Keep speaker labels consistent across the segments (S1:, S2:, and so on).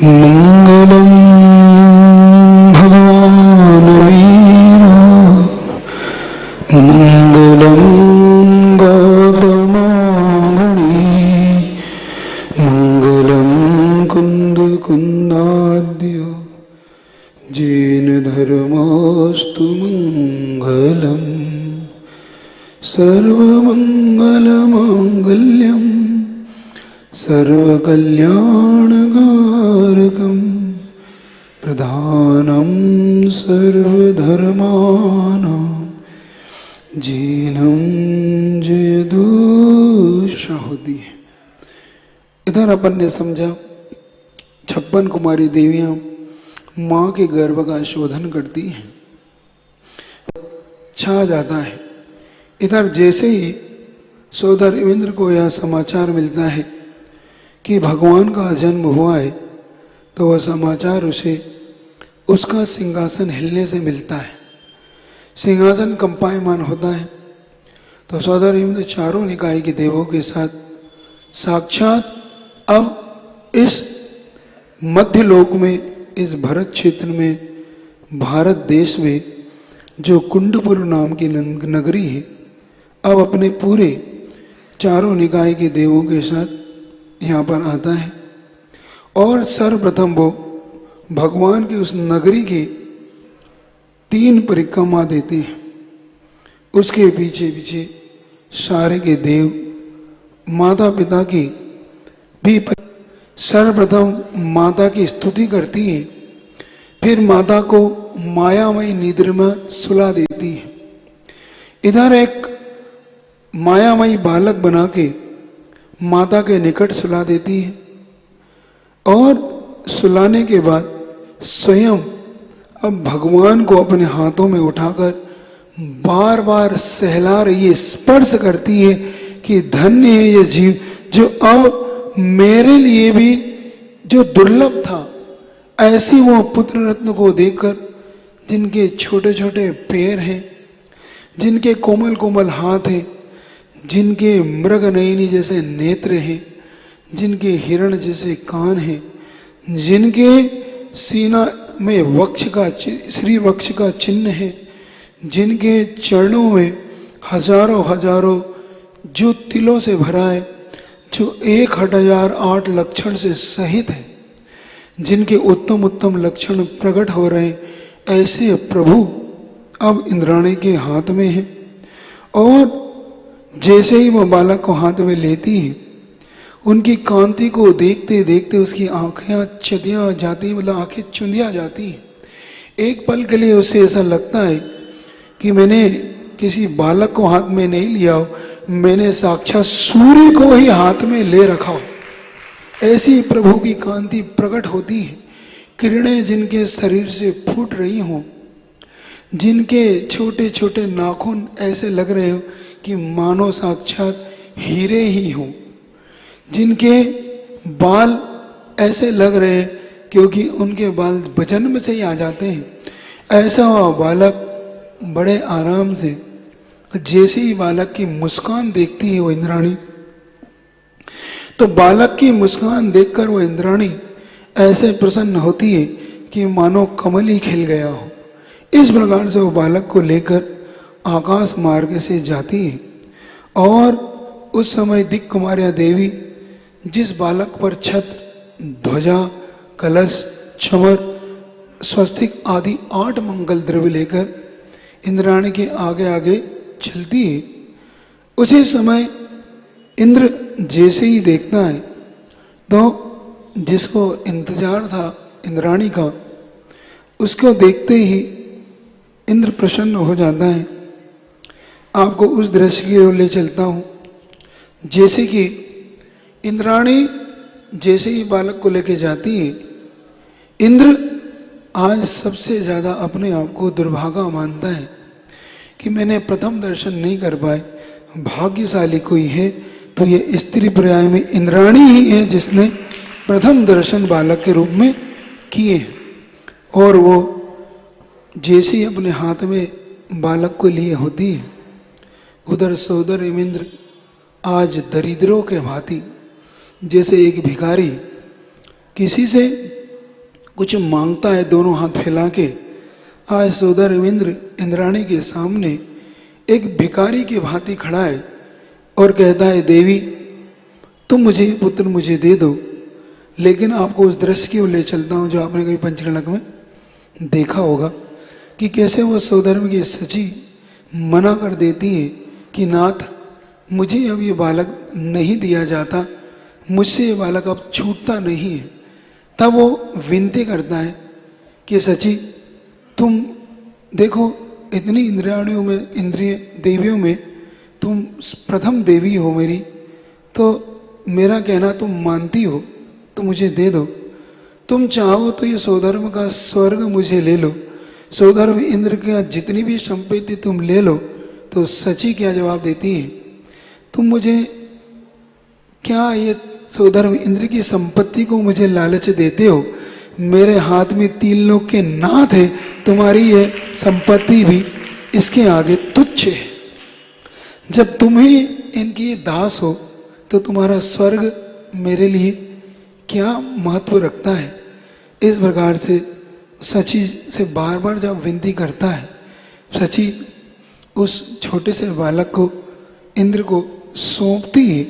S1: मंगलम भगवान वीर मंगलम गौतमामणि मंगलम कुंद कुंदाद्य जैन धर्मस्तु मंगलम सर्वमंगलमांगल्यम सर्वकल्याणकारकं प्रधानं सर्वधर्माणां जीनं जयतु शाहुति। इधर अपन ने समझा 56 कुमारी देवियां माँ के गर्भ का शोधन करती हैं, छा जाता है। इधर जैसे ही सोदर इंद्र को यह समाचार मिलता है कि भगवान का जन्म हुआ है, तो वह समाचार उसे उसका सिंहासन हिलने से मिलता है। सिंहासन कंपायमान होता है तो सोदर इंद्र चारों निकाय के देवों के साथ साक्षात अब इस मध्य लोक में, इस भरत क्षेत्र में, भारत देश में जो कुंडपुर नाम की नगरी है, अब अपने पूरे चारों निकाय के देवों के साथ यहाँ पर आता है और सर्वप्रथम वो भगवान की उस नगरी की 3 परिक्रमा देते हैं। उसके पीछे पीछे सारे के देव माता पिता की भी सर्वप्रथम माता की स्तुति करती है, फिर माता को मायामयी निद्रा में सुला देती है। इधर एक मायामयी बालक बना के माता के निकट सुला देती है और सुलाने के बाद स्वयं अब भगवान को अपने हाथों में उठाकर बार बार सहला रही है, स्पर्श करती है कि धन्य है ये जीव जो अब मेरे लिए भी जो दुर्लभ था, ऐसी वो पुत्र रत्न को देखकर, जिनके छोटे छोटे पैर हैं, जिनके कोमल कोमल हाथ हैं, जिनके मृग नयनी जैसे नेत्र हैं, जिनके हिरण जैसे कान हैं, जिनके सीना में वक्ष का श्री वक्ष का चिन्ह है, जिनके चरणों में हजारों हजारों जो तिलों से भरा है, जो 1008 लक्षण से सहित है, जिनके उत्तम उत्तम लक्षण प्रकट हो रहे हैं, ऐसे प्रभु अब इंद्राणी के हाथ में है। और जैसे ही वो बालक को हाथ में लेती है, उनकी कांति को देखते देखते उसकी आंखें चदिया जाती, मतलब आंखें चुंधिया जाती हैं। एक पल के लिए उसे ऐसा लगता है कि मैंने किसी बालक को हाथ में नहीं लिया हो, मैंने साक्षात सूर्य को ही हाथ में ले रखा हो। ऐसी प्रभु की कांति प्रकट होती है, किरणें जिनके शरीर से फूट रही हों, जिनके छोटे छोटे नाखून ऐसे लग रहे हो कि मानो साक्षात हीरे ही हों, जिनके बाल ऐसे लग रहे हैं क्योंकि उनके बाल जन्म से ही आ जाते हैं, ऐसा हुआ बालक बड़े आराम से, जैसे ही बालक की मुस्कान देखती है वो इंद्राणी, तो बालक की मुस्कान देखकर वो इंद्राणी ऐसे प्रसन्न होती है कि मानो कमल ही खिल गया हो। इस प्रकार से वो बालक को लेकर आकाश मार्ग से जाती है और उस समय दिक् कुमारिया देवी जिस बालक पर छत्र, ध्वजा, कलश, चमर, स्वस्तिक आदि 8 मंगल द्रव्य लेकर इंद्राणी के आगे आगे चलती है, उसी समय इंद्र जैसे ही देखता है तो जिसको इंतजार था इंद्राणी का, उसको देखते ही इंद्र प्रसन्न हो जाता है। आपको उस दृश्य की ओर ले चलता हूं, जैसे कि इंद्राणी जैसे ही बालक को लेके जाती है, इंद्र आज सबसे ज्यादा अपने आप को दुर्भागा मानता है कि मैंने प्रथम दर्शन नहीं कर पाए, भाग्यशाली कोई है तो ये स्त्री पर्याय में इंद्राणी ही है जिसने प्रथम दर्शन बालक के रूप में किए हैं। और वो जैसे ही अपने हाथ में बालक को लिए होती है, उधर सोदर इंद्र आज दरिद्रों के भांति, जैसे एक भिखारी किसी से कुछ मांगता है दोनों हाथ फैला के, आज सोदर इंद्र इंद्राणी के सामने एक भिखारी के भांति खड़ा है और कहता है, देवी तुम मुझे पुत्र मुझे दे दो, लेकिन आपको उस दृश्य की ओर ले चलता हूँ जो आपने कभी पंचकलक में देखा होगा कि कैसे वो सोधर्म की सची मना कर देती है कि नाथ मुझे अब ये बालक नहीं दिया जाता, मुझसे ये बालक अब छूटता नहीं है। तब वो विनती करता है कि सची तुम देखो, इतनी इंद्रियाणियों में, इंद्रिय देवियों में तुम प्रथम देवी हो मेरी, तो मेरा कहना तुम मानती हो तो मुझे दे दो। तुम चाहो तो ये सोधर्म का स्वर्ग मुझे ले लो, सोधर्म इंद्र का जितनी भी संपत्ति तुम ले लो। तो सची क्या जवाब देती है, तुम मुझे क्या ये सोधर्म इंद्र की संपत्ति को मुझे लालच देते हो? मेरे हाथ में 3 लोक के नाथ है, तुम्हारी ये संपत्ति भी इसके आगे तुच्छ है। जब तुम ही इनकी दास हो तो तुम्हारा स्वर्ग मेरे लिए क्या महत्व रखता है? इस प्रकार से सची से बार बार जब विनती करता है, सची उस छोटे से बालक को इंद्र को सौंपती है।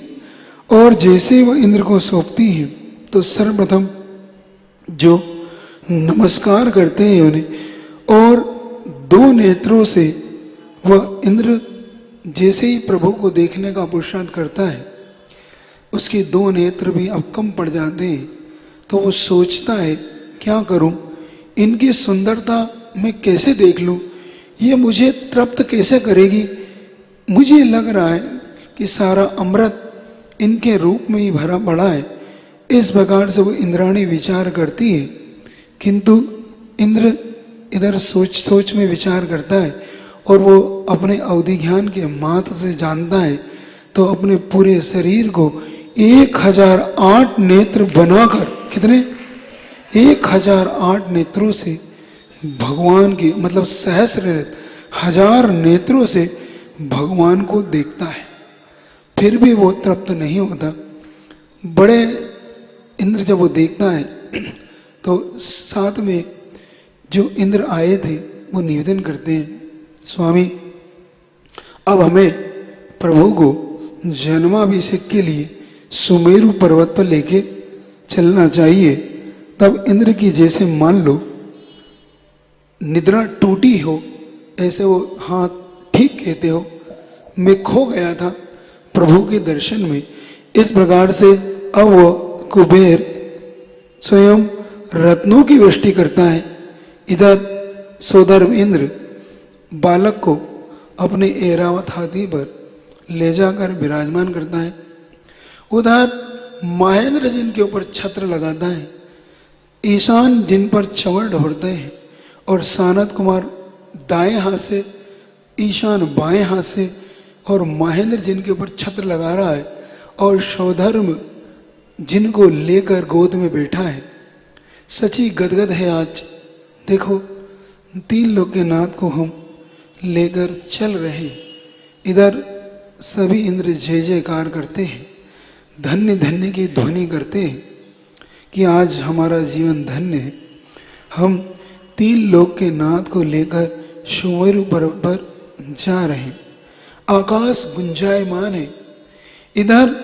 S1: और जैसे वो इंद्र को सौंपती है तो सर्वप्रथम जो नमस्कार करते हैं उन्हें, और 2 नेत्रों से वह इंद्र जैसे ही प्रभु को देखने का पुरुषार्थ करता है, उसके 2 नेत्र भी अब कम पड़ जाते हैं। तो वो सोचता है क्या करूं, इनकी सुंदरता मैं कैसे देख लूं, ये मुझे तृप्त कैसे करेगी? मुझे लग रहा है कि सारा अमृत इनके रूप में ही भरा पड़ा है। इस प्रकार से वो इंद्राणी विचार करती है, किंतु इंद्र इधर सोच में विचार करता है और वो अपने अवधि ज्ञान के मात्र से जानता है। तो अपने पूरे शरीर को 1008 नेत्र बनाकर, कितने 1008 नेत्रों से भगवान की, मतलब सहस्र नेत्र, 1000 नेत्रों से भगवान को देखता है। फिर भी वो तृप्त नहीं होता। बड़े इंद्र जब वो देखता है तो साथ में जो इंद्र आए थे वो निवेदन करते हैं, स्वामी अब हमें प्रभु को जन्माभिषेक के लिए सुमेरु पर्वत पर लेके चलना चाहिए। तब इंद्र की जैसे मान लो निद्रा टूटी हो, ऐसे वो हाथ ठीक कहते हो, मैं खो गया था प्रभु के दर्शन में। इस प्रकार से अब वो कुबेर स्वयं रत्नों की वृष्टि करता है। इधर सोधर्म इंद्र बालक को अपने ऐरावत हाथी पर ले जाकर विराजमान करता है। उधर महेंद्र जिनके ऊपर छत्र लगाता है, ईशान जिन पर चंवर ढोरते हैं, और सानत कुमार दाएं हाथ से, ईशान बाएं हाथ से, और महेंद्र जिनके ऊपर छत्र लगा रहा है, और सोधर्म जिनको लेकर गोद में बैठा है। सची गदगद है आज। देखो 3 लोक के नाथ को हम लेकर चल रहे हैं। इधर सभी इंद्र जय जयकार करते हैं, धन्य धन्य की ध्वनि करते हैं कि आज हमारा जीवन धन्य है। हम 3 लोक के नाथ को लेकर सुमेरु पर्वत पर जा रहे हैं। आकाश गुंजायमान है। इधर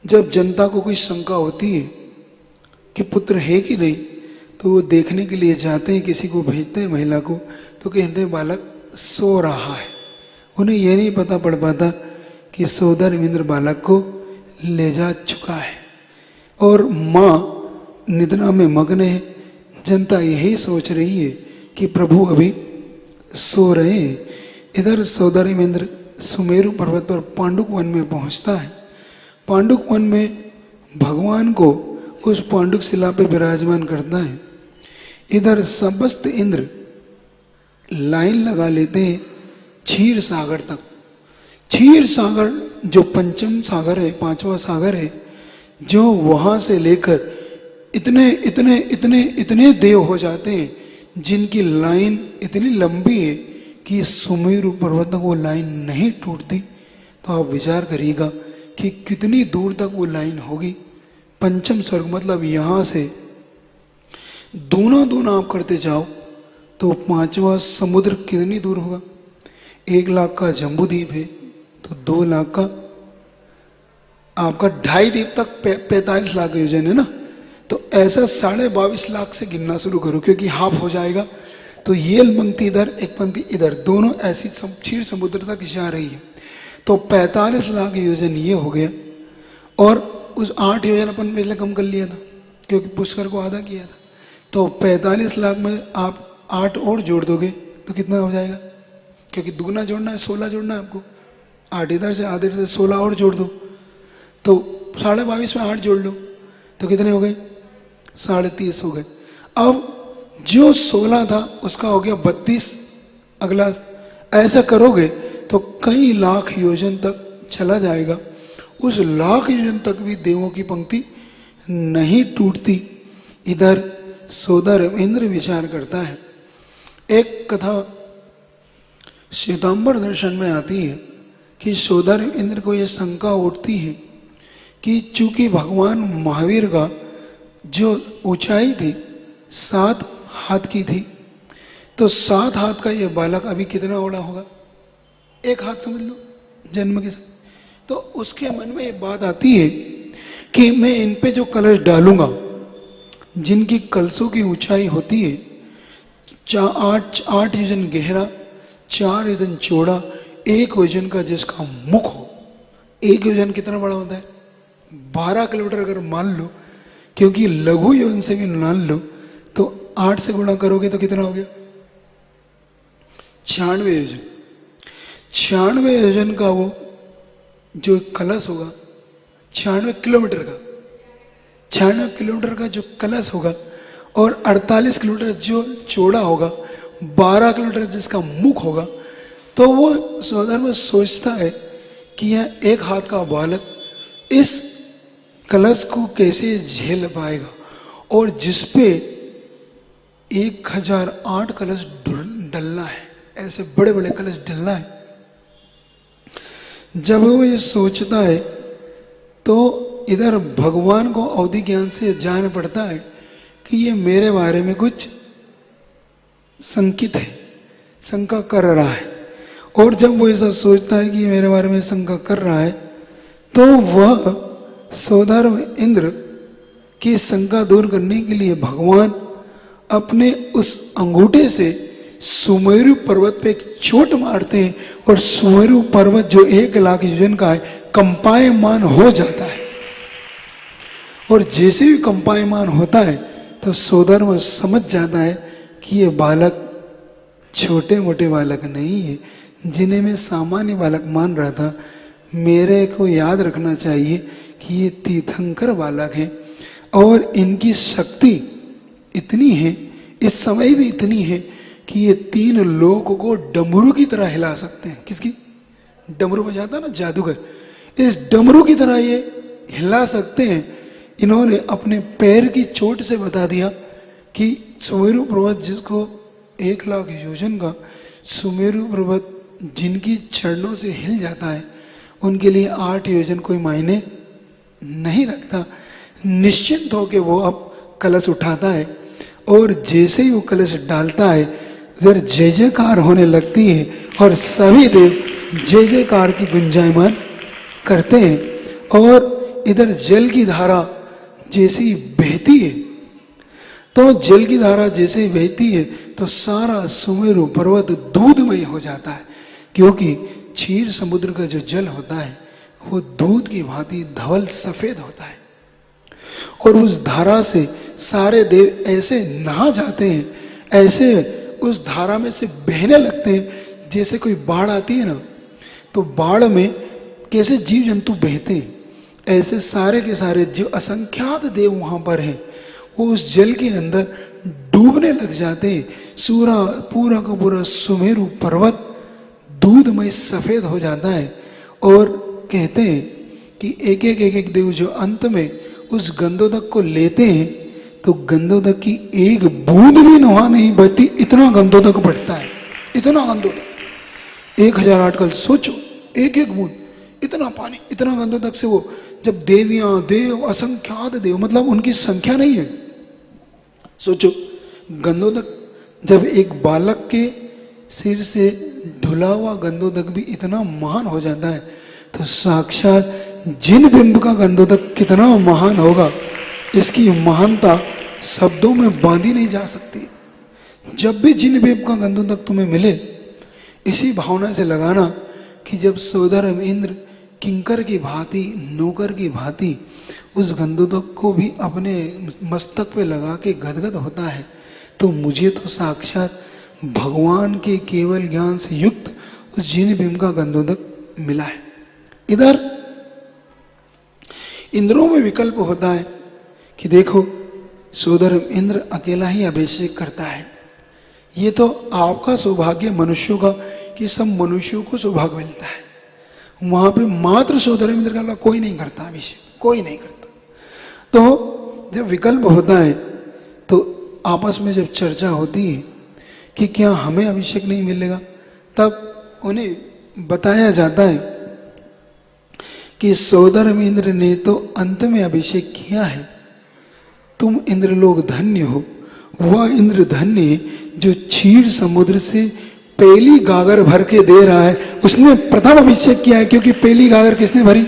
S1: जब जनता को कोई शंका होती है कि पुत्र है कि नहीं, तो वो देखने के लिए जाते हैं, किसी को भेजते हैं महिला को, तो कहते हैं बालक सो रहा है। उन्हें यह नहीं पता पड़ पाता कि सोदर इंद्र बालक को ले जा चुका है और माँ निद्रा में मग्न है। जनता यही सोच रही है कि प्रभु अभी सो रहे हैं। इधर सोदर इंद्र सुमेरु पर्वत पर पांडुक वन में पहुंचता है। पांडुक वन में भगवान को उस पांडुक शिला पे विराजमान करता है। इधर समस्त इंद्र लाइन लगा लेते हैं क्षीर सागर तक। क्षीर सागर जो पंचम सागर है, 5वां सागर है, जो वहां से लेकर इतने इतने इतने इतने देव हो जाते हैं जिनकी लाइन इतनी लंबी है कि सुमेरु पर्वत तक वो लाइन नहीं टूटती। तो आप विचार करिएगा कि कितनी दूर तक वो लाइन होगी। पंचम स्वर्ग मतलब यहां से दोनों आप करते जाओ तो पांचवा समुद्र कितनी दूर होगा। 1 लाख का जम्बूद्वीप है तो 2 लाख का आपका 2.5 द्वीप तक 45 लाख योजन है ना। तो ऐसा 22.5 लाख से गिनना शुरू करो क्योंकि हाफ हो जाएगा। तो ये पंक्ति इधर एक पंक्ति इधर दोनों ऐसी क्षीर समुद्र तक जा रही है। तो 45 लाख योजन ये हो गया और उस 8 योजन अपन पहले कम कर लिया था क्योंकि पुष्कर को आधा किया था। तो 45 लाख में आप 8 और जोड़ दोगे तो कितना हो जाएगा, क्योंकि दुगना जोड़ना है 16 जोड़ना है आपको। 8 इधर से आधे से 16 और जोड़ दो तो 22.5 में 8 जोड़ लो तो कितने हो गए 30.5 हो गए। अब जो 16 था उसका हो गया 32। अगला ऐसा करोगे तो कई लाख योजन तक चला जाएगा। उस लाख योजन तक भी देवों की पंक्ति नहीं टूटती। इधर सोदर इंद्र विचार करता है। एक कथा श्वेतांबर दर्शन में आती है कि सोदर इंद्र को यह शंका उठती है कि चूंकि भगवान महावीर का जो ऊंचाई थी 7 हाथ की थी तो 7 हाथ का यह बालक अभी कितना बड़ा होगा, 1 हाथ समझ लो जन्म के साथ। तो उसके मन में ये बात आती है कि मैं इन पे जो कलश डालूंगा जिनकी कलशों की ऊंचाई होती है 8 योजन गहरा 4 योजन चौड़ा 1 योजन का जिसका मुख हो। 1 योजन कितना बड़ा होता है 12 किलोमीटर अगर मान लो, क्योंकि लघु योजन से भी मान लो तो 8 से गुणा करोगे तो कितना हो गया 96 योजन। 96 योजन का वो जो कलश होगा 96 किलोमीटर का 96 किलोमीटर का जो कलश होगा और 48 किलोमीटर जो चौड़ा होगा 12 किलोमीटर जिसका मुख होगा। तो वो स्वधर्म सोचता है कि यह 1 हाथ का बालक इस कलश को कैसे झेल पाएगा और जिसपे 1008 कलश डलना है, ऐसे बड़े बड़े कलश डलना है। जब वो ये सोचता है तो इधर भगवान को अवधि ज्ञान से जान पड़ता है कि ये मेरे बारे में कुछ संकित है, शंका कर रहा है। और जब वो ऐसा सोचता है कि ये मेरे बारे में शंका कर रहा है तो वह सौधर्म इंद्र की शंका दूर करने के लिए भगवान अपने उस अंगूठे से सुमेरु पर्वत पे एक चोट मारते हैं और सुमेरु पर्वत जो 1 लाख योजन का है कंपायमान हो जाता है। और जैसे भी कंपायमान होता है तो सौधर्म समझ जाता है कि ये बालक छोटे मोटे बालक नहीं है जिन्हें मैं सामान्य बालक मान रहा था। मेरे को याद रखना चाहिए कि ये तीर्थंकर बालक है और इनकी शक्ति इतनी है, इस समय भी इतनी है कि ये 3 लोगों को डमरू की तरह हिला सकते हैं। किसकी डमरू बजाता ना जादूगर, इस डमरू की तरह ये हिला सकते हैं। इन्होंने अपने पैर की चोट से बता दिया कि सुमेरु पर्वत जिसको 1 लाख योजन का सुमेरु पर्वत जिनकी चरणों से हिल जाता है उनके लिए 8 योजन कोई मायने नहीं रखता। निश्चिंत होके वो अब कलश उठाता है और जैसे ही वो कलश डालता है इधर जय जयकार होने लगती है और सभी देव जय जयकार की गुंजायमान करते हैं। और इधर जल की धारा जैसी बहती है तो जल की धारा जैसे बहती है तो सारा सुमेरु पर्वत दूधमय हो जाता है, क्योंकि क्षीर समुद्र का जो जल होता है वो दूध की भांति धवल सफेद होता है। और उस धारा से सारे देव ऐसे नहा जाते हैं, ऐसे उस धारा में से बहने लगते हैं जैसे कोई बाढ़ आती है ना, तो बाढ़ में कैसे जीव जंतु बहते हैं ऐसे सारे के सारे जो असंख्यात देव वहां पर हैं वो उस जल के अंदर डूबने लग जाते हैं। पूरा का पूरा सुमेरु पर्वत दूधमय सफेद हो जाता है। और कहते हैं कि एक एक देव जो अंत में उस गंधोदक को लेते हैं तो गंधोदक की एक बूंद भी वहां नहीं बचती, इतना गंधोदक बढ़ता है, इतना गंधोदक। 1008 कल सोचो, एक एक बूंद, इतना पानी, इतना गंधोदक से वो, जब देवियां देव असंख्यात देव, मतलब उनकी संख्या नहीं है। सोचो गंधोदक जब एक बालक के सिर से ढुला हुआ गंधोदक भी इतना महान हो जाता है, तो साक्षात जिन बिंब का गंधोदक कितना महान होगा, इसकी महानता शब्दों में बांधी नहीं जा सकती। जब भी जिन बिंब का गंधोदक तुम्हें मिले, इसी भावना से लगाना कि जब सोदर इंद्र किंकर की भांति, नौकर की भांति उस गंधोदक को भी अपने मस्तक पे लगा के गदगद होता है, तो मुझे तो साक्षात भगवान के केवल ज्ञान से युक्त उस जिन बिंब का गंधोदक मिला है। इधर इंद्रों में विकल्प होता है कि देखो सोदर इंद्र अकेला ही अभिषेक करता है। ये तो आपका सौभाग्य मनुष्यों का कि सब मनुष्यों को सौभाग्य मिलता है। वहां पे मात्र सोदर इंद्र का अलावा कोई नहीं करता अभिषेक, कोई नहीं करता। तो जब विकल्प होता है तो आपस में जब चर्चा होती है कि क्या हमें अभिषेक नहीं मिलेगा, तब उन्हें बताया जाता है कि सोदर इंद्र ने तो अंत में अभिषेक किया है, तुम इंद्र लोग धन्य हो। वह इंद्र धन्य है जो क्षीर समुद्र से पहली गागर भर के दे रहा है, उसने प्रथम अभिषेक किया है। क्योंकि पहली गागर किसने भरी?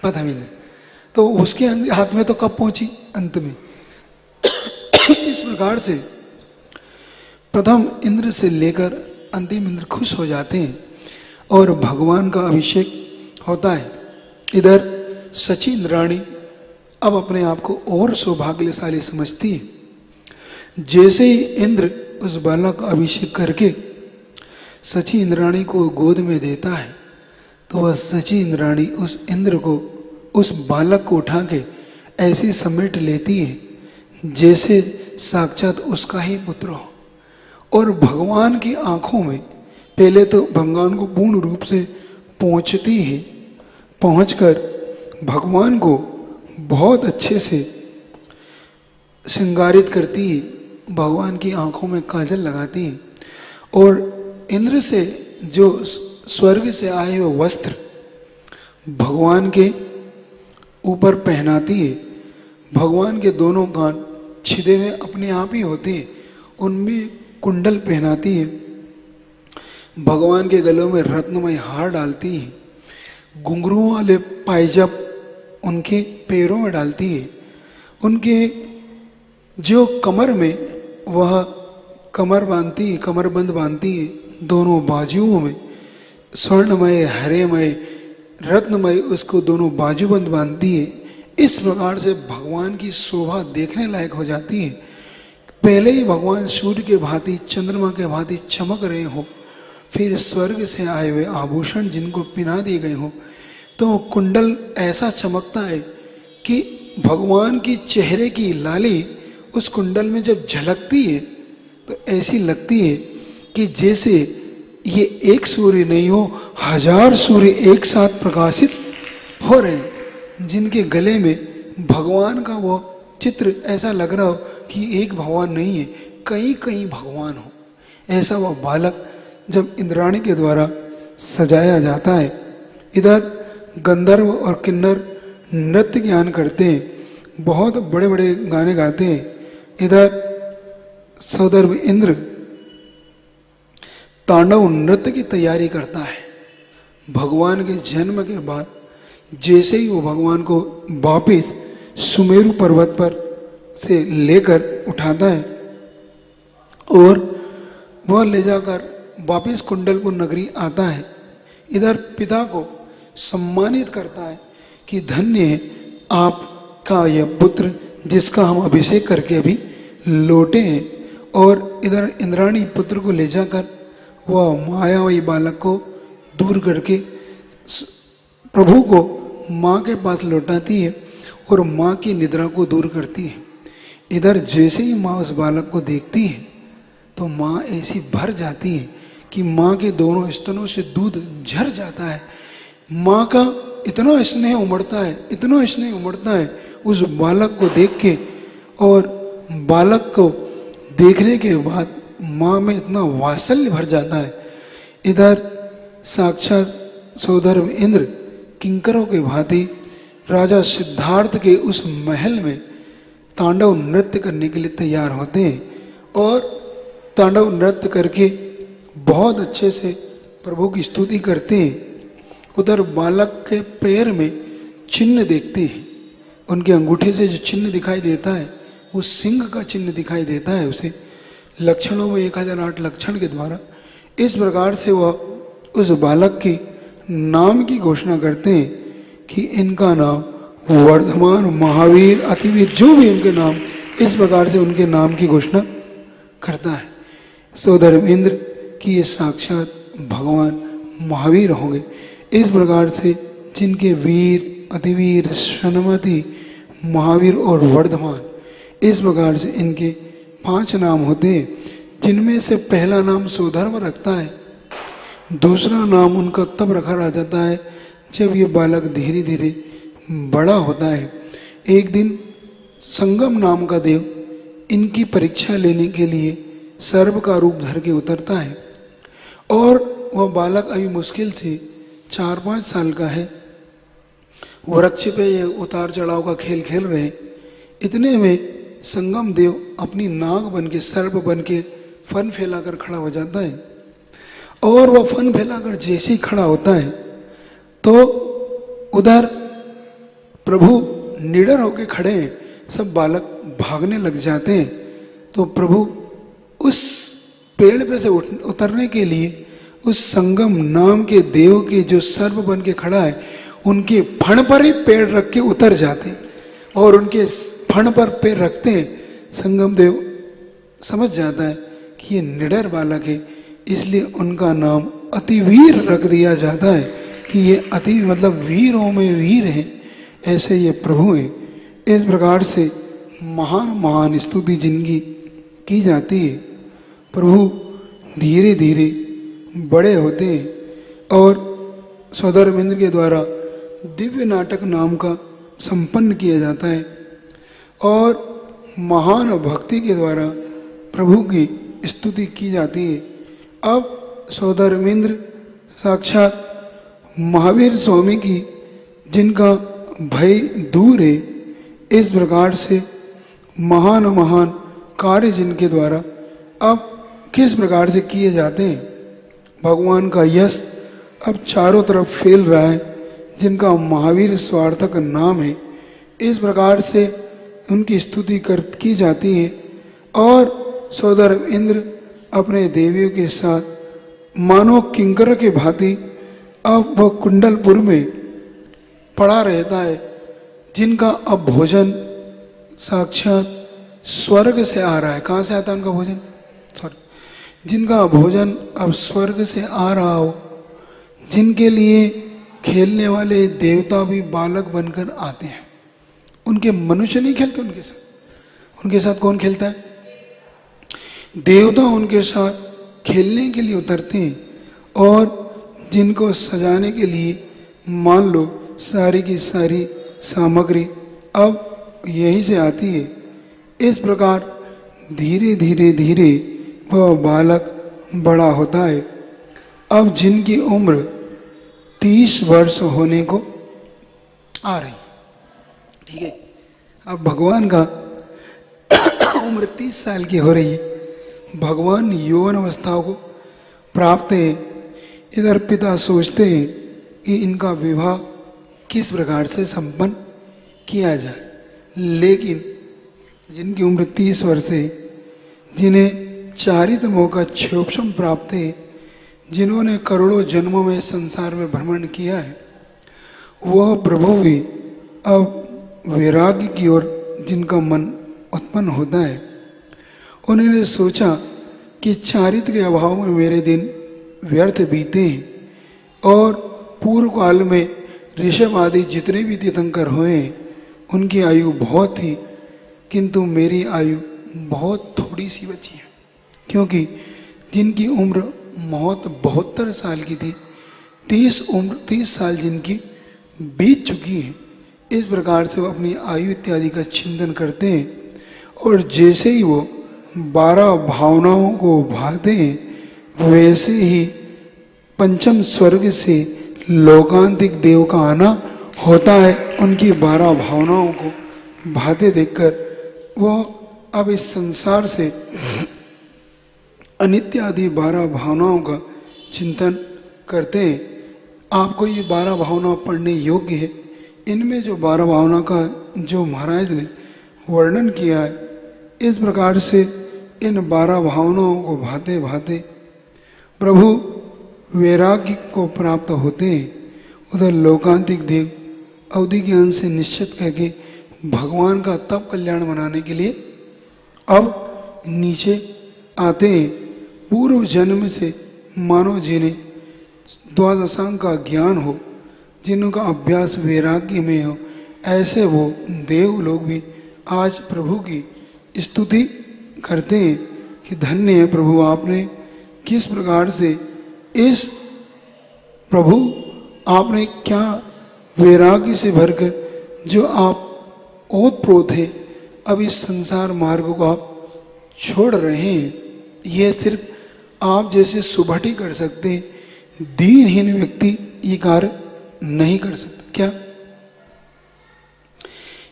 S1: प्रथम इंद्र। तो उसके हाथ में तो कब पहुंची? अंत में। इस प्रकार से प्रथम इंद्र से लेकर अंतिम इंद्र खुश हो जाते हैं और भगवान का अभिषेक होता है। इधर सची इंद्राणी अब अपने आप को और सौभाग्यशाली समझती है। जैसे ही इंद्र उस बालक का अभिषेक करके सची इंद्राणी को गोद में देता है, तो वह सची इंद्राणी उस इंद्र को, उस बालक को उठा के ऐसी समेट लेती है जैसे साक्षात उसका ही पुत्र हो। और भगवान की आंखों में पहले तो भगवान को पूर्ण रूप से पहुंचती है, पहुंचकर भगवान को बहुत अच्छे से श्रृंगारित करती है, भगवान की आंखों में काजल लगाती है और इंद्र से जो स्वर्ग से आए हुए वस्त्र भगवान के ऊपर पहनाती है। भगवान के दोनों कान छिदे हुए अपने आप ही होते हैं, उनमें कुंडल पहनाती है। भगवान के गलों में रत्नमय हार डालती है, घुंघरू वाले पायजब उनके पैरों में डालती है। उनके जो कमर में वह कमर बांधती है, कमरबंद बांधती है, दोनों बाजुओं में स्वर्णमय, हरेमय, रत्नमय उसको दोनों बाजूबंद बांधती है। इस प्रकार से भगवान की शोभा देखने लायक हो जाती है। पहले ही भगवान सूर्य के भांति, चंद्रमा के भांति चमक रहे हो, फिर स्वर्ग से आए हुए आभूषण जिनको पिना दिए गए हो, तो कुंडल ऐसा चमकता है कि भगवान की चेहरे की लाली उस कुंडल में जब झलकती है तो ऐसी लगती है कि जैसे ये एक सूर्य नहीं हो, 1000 सूर्य एक साथ प्रकाशित हो रहे हैं, जिनके गले में भगवान का वो चित्र ऐसा लग रहा हो कि एक भगवान नहीं है, कई कई भगवान हो। ऐसा वह बालक जब इंद्राणी के द्वारा सजाया जाता है। इधर गंधर्व और किन्नर नृत्य ज्ञान करते हैं, बहुत बड़े बड़े गाने गाते हैं। इधर सौदर्भ इंद्र तांडव नृत्य की तैयारी करता है। भगवान के जन्म के बाद जैसे ही वो भगवान को वापिस सुमेरु पर्वत पर से लेकर उठाता है और वह ले जाकर वापिस कुंडलपुर नगरी आता है, इधर पिता को सम्मानित करता है कि धन्य है आपका यह पुत्र जिसका हम अभिषेक करके अभी लौटे हैं। और इधर इंद्राणी पुत्र को ले जाकर वह मायावी बालक को दूर करके प्रभु को माँ के पास लौटाती है और माँ की निद्रा को दूर करती है। इधर जैसे ही माँ उस बालक को देखती है तो माँ ऐसी भर जाती है कि माँ के दोनों स्तनों से दूध झर जाता है। माँ का इतना स्नेह उमड़ता है, इतना स्नेह उमड़ता है उस बालक को देख के, और बालक को देखने के बाद माँ में इतना वात्सल्य भर जाता है। इधर साक्षात सौधर्म इंद्र किंकरों के भांति राजा सिद्धार्थ के उस महल में तांडव नृत्य करने के लिए तैयार होते हैं, और तांडव नृत्य करके बहुत अच्छे से प्रभु की स्तुति करते हैं। उधर बालक के पैर में चिन्ह देखते हैं, उनके अंगूठे से जो चिन्ह दिखाई देता है वो सिंह का चिन्ह दिखाई देता है उसे, लक्षणों में 1008 लक्षण के द्वारा। इस प्रकार से वह उस बालक की नाम की घोषणा करते हैं कि इनका नाम वर्धमान, महावीर, अतिवीर, जो भी उनके नाम, इस प्रकार से उनके नाम की घोषणा करता है सौधर्म इंद्र कि ये साक्षात भगवान महावीर होंगे। इस प्रकार से जिनके वीर, अतिवीर, शनमति, महावीर और वर्धमान, इस प्रकार से इनके 5 नाम होते हैं, जिनमें से पहला नाम सौधर्म रखता है। दूसरा नाम उनका तब रखा जाता है जब ये बालक धीरे धीरे बड़ा होता है। एक दिन संगम नाम का देव इनकी परीक्षा लेने के लिए सर्प का रूप धर के उतरता है, और वह बालक अभी मुश्किल से 4-5 साल का है। वृक्ष पे ये उतार चढ़ाव का खेल खेल रहे हैं। इतने में संगम देव अपनी नाग बन के, सर्प बन के फन फैलाकर खड़ा हो जाता है, और वह फन फैलाकर जैसे ही खड़ा होता है तो उधर प्रभु निडर होके खड़े हैं, सब बालक भागने लग जाते हैं। तो प्रभु उस पेड़ पे से उतरने के लिए उस संगम नाम के देव के जो सर्प बन के खड़ा है उनके फण पर ही पैर रख के उतर जाते हैं, और उनके फण पर पैर रखते हैं। संगम देव समझ जाता है कि ये निडर बालक है, इसलिए उनका नाम अतिवीर रख दिया जाता है कि ये अति मतलब वीरों में वीर हैं, ऐसे ये प्रभु हैं। इस प्रकार से महान महान स्तुति जिनकी की जाती है। प्रभु धीरे धीरे बड़े होते हैं, और सौधर्म इंद्र के द्वारा दिव्य नाटक नाम का संपन्न किया जाता है, और महान भक्ति के द्वारा प्रभु की स्तुति की जाती है। अब सौधर्म इंद्र साक्षात महावीर स्वामी की, जिनका भय दूर है, इस प्रकार से महान महान कार्य जिनके द्वारा अब किस प्रकार से किए जाते हैं। भगवान का यश अब चारों तरफ फैल रहा है, जिनका महावीर स्वार्थक नाम है। इस प्रकार से उनकी स्तुति की जाती है, और सौधर्म इंद्र अपने देवियों के साथ मानो किंकर के भांति अब वह कुंडलपुर में पड़ा रहता है, जिनका अब भोजन साक्षात स्वर्ग से आ रहा है। कहाँ से आता है उनका भोजन? स्वर्ग। जिनका भोजन अब स्वर्ग से आ रहा हो, जिनके लिए खेलने वाले देवता भी बालक बनकर आते हैं। उनके मनुष्य नहीं खेलते उनके साथ कौन खेलता है? देवता उनके साथ खेलने के लिए उतरते हैं, और जिनको सजाने के लिए मान लो सारी की सारी सामग्री अब यहीं से आती है। इस प्रकार धीरे धीरे धीरे वह बालक बड़ा होता है। अब जिनकी उम्र 30 वर्ष होने को आ रही, ठीक है, अब भगवान का उम्र 30 साल की हो रही है। भगवान यौवन अवस्था को प्राप्त है। इधर पिता सोचते हैं कि इनका विवाह किस प्रकार से संपन्न किया जाए, लेकिन जिनकी उम्र 30 वर्ष है, जिन्हें चारितमों का क्षोभम प्राप्त है, जिन्होंने करोड़ों जन्मों में संसार में भ्रमण किया है, वह प्रभु भी अब वैराग्य की ओर जिनका मन उत्पन्न होता है, उन्होंने सोचा कि चारित्र के अभाव में मेरे दिन व्यर्थ बीते हैं, और पूर्व काल में ऋषभ आदि जितने भी तीर्थंकर हुए हैं उनकी आयु बहुत थी, किंतु मेरी आयु बहुत थोड़ी सी बची है, क्योंकि जिनकी उम्र मौत 72 साल की थी, 30 साल जिनकी बीत चुकी हैं। इस प्रकार से वो अपनी आयु इत्यादि का चिंतन करते हैं और जैसे ही वो 12 भावनाओं को भाते हैं वैसे ही पंचम स्वर्ग से लोकांतिक देव का आना होता है। उनकी 12 भावनाओं को भाते देखकर वो अब इस संसार से अनित्य आदि 12 भावनाओं का चिंतन करते हैं। आपको ये 12 भावना पढ़ने योग्य है। इनमें जो 12 भावना का जो महाराज ने वर्णन किया है, इस प्रकार से इन 12 भावनाओं को भाते भाते प्रभु वैराग्य को प्राप्त होते हैं। उधर लोकांतिक देव अवधि ज्ञान से निश्चित करके भगवान का तप कल्याण मनाने के लिए अब नीचे आते हैं। पूर्व जन्म से मानव जिन्हें द्वादशांग का ज्ञान हो, जिनका अभ्यास वैराग्य में हो, ऐसे वो देव लोग भी आज प्रभु की स्तुति करते हैं कि धन्य है प्रभु, आपने किस प्रकार से इस प्रभु आपने क्या वैराग्य से भरकर जो आप ओतप्रोत है अब इस संसार मार्ग को आप छोड़ रहे हैं। यह सिर्फ आप जैसे सुभटी कर सकते हैं, दीनहीन व्यक्ति ये कार्य नहीं कर सकता। क्या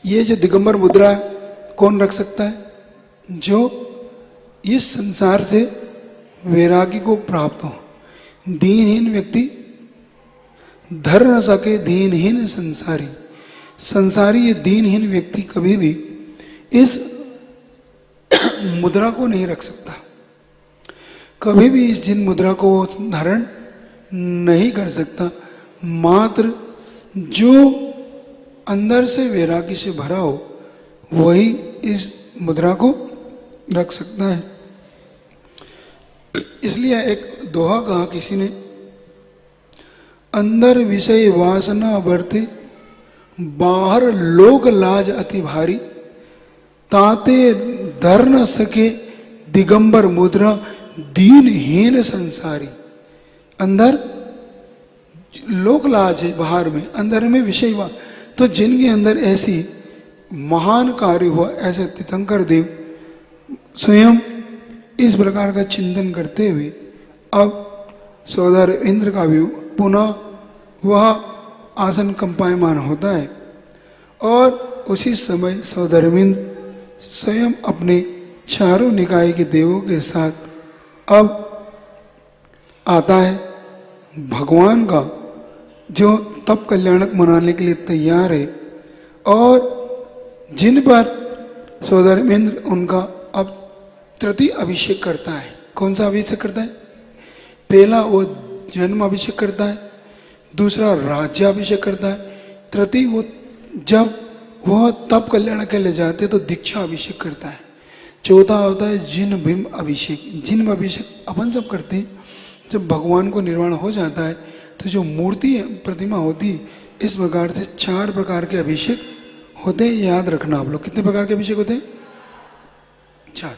S1: ये जो दिगंबर मुद्रा कौन रख सकता है? जो इस संसार से वैराग्य को प्राप्त हो। दीनहीन व्यक्ति धर न सके दीनहीन संसारी। संसारी ये दीनहीन व्यक्ति कभी भी इस मुद्रा को नहीं रख सकता, कभी भी इस जिन मुद्रा को धारण नहीं कर सकता। मात्र जो अंदर से वैराग्य से भरा हो वही इस मुद्रा को रख सकता है। इसलिए एक दोहा कहा किसी ने, अंदर विषय वासना बरते बाहर लोक लाज अति भारी, ताते धर न सके दिगंबर मुद्रा दीनहीन संसारी। अंदर लोक लाज है, बाहर में, अंदर में विषय वास। तो जिनके अंदर ऐसी महान कार्य हुआ, ऐसे तीर्थंकर देव स्वयं इस प्रकार का चिंतन करते हुए अब सौदर इंद्र का भी पुनः वह आसन कंपायमान होता है और उसी समय सौधर्मिंद्र स्वयं अपने चारों निकाय के देवों के साथ अब आता है। भगवान का जो तप कल्याणक मनाने के लिए तैयार है और जिन पर सौधर्मेंद्र उनका अब तृतीय अभिषेक करता है। कौन सा अभिषेक करता है? पहला वो जन्म अभिषेक करता है, दूसरा राज्याभिषेक करता है, तृतीय वो जब वह तप कल्याण के लिए जाते तो दीक्षा अभिषेक करता है, चौथा होता है जिन भीम अभिषेक। जिन अभिषेक अपन सब करते हैं। जब भगवान को निर्वाण हो जाता है तो जो मूर्ति प्रतिमा होती है, इस प्रकार से 4 प्रकार के अभिषेक होते हैं। याद रखना आप लोग, कितने प्रकार के अभिषेक होते हैं? 4।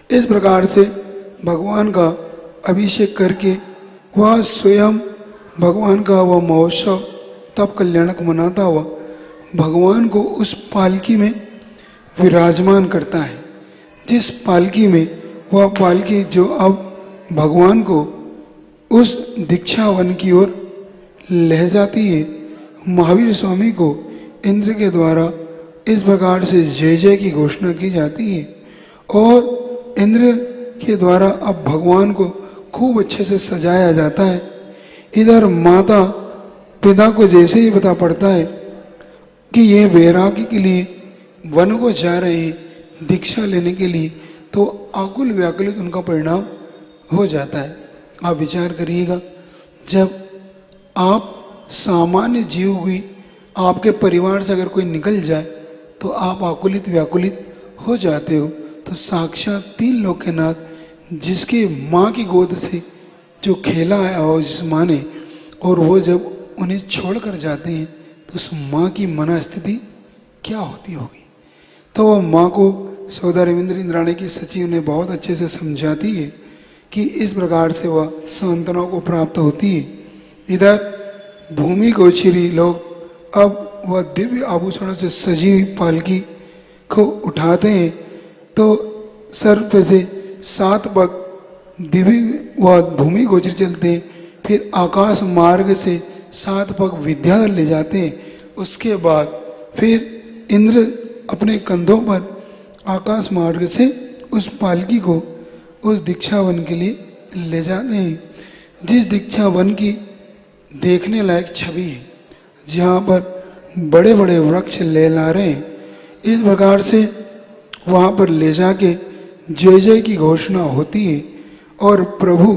S1: इस प्रकार से भगवान का अभिषेक करके वह स्वयं भगवान का वह महोत्सव तप कल्याणक मनाता हुआ भगवान को उस पालकी में विराजमान करता है। जिस पालकी में वह पालकी जो अब भगवान को उस दीक्षा वन की ओर ले जाती है। महावीर स्वामी को इंद्र के द्वारा इस प्रकार से जय जय की घोषणा की जाती है और इंद्र के द्वारा अब भगवान को खूब अच्छे से सजाया जाता है। इधर माता पिता को जैसे ही पता पड़ता है कि ये वैराग्य के लिए वन को जा रहे हैं दीक्षा लेने के लिए, तो आकुल व्याकुलित उनका परिणाम हो जाता है। आप विचार करिएगा, जब आप सामान्य जीव भी आपके परिवार से अगर कोई निकल जाए तो आप आकुलित व्याकुलित हो जाते हो, तो साक्षात 3 लोक के नाथ जिसके माँ की गोद से जो खेला है और जिस माँ ने, और वो जब उन्हें छोड़ कर जाते हैं तो उस माँ की मना स्थिति क्या होती होगी। तो वो माँ को सौदा रविंद्र इंद्राणी की सचिव ने बहुत अच्छे से समझाती है कि इस प्रकार से वह सांत्वना को प्राप्त होती है। इधर भूमि गोचरी लोग अब वह दिव्य आभूषणों से सजी हुई पालकी को उठाते हैं तो सर पे से 7 पग दिव्य व भूमि गोचर चलते हैं। फिर आकाश मार्ग से 7 पग विद्याधर ले जाते हैं। उसके बाद फिर इंद्र अपने कंधों पर आकाश मार्ग से उस पालकी को उस दीक्षा वन के लिए ले जाते हैं, जिस दीक्षा वन की देखने लायक छवि है, जहाँ पर बड़े बड़े वृक्ष लहला रहे हैं। इस प्रकार से वहाँ पर ले जाके जय जय की घोषणा होती है और प्रभु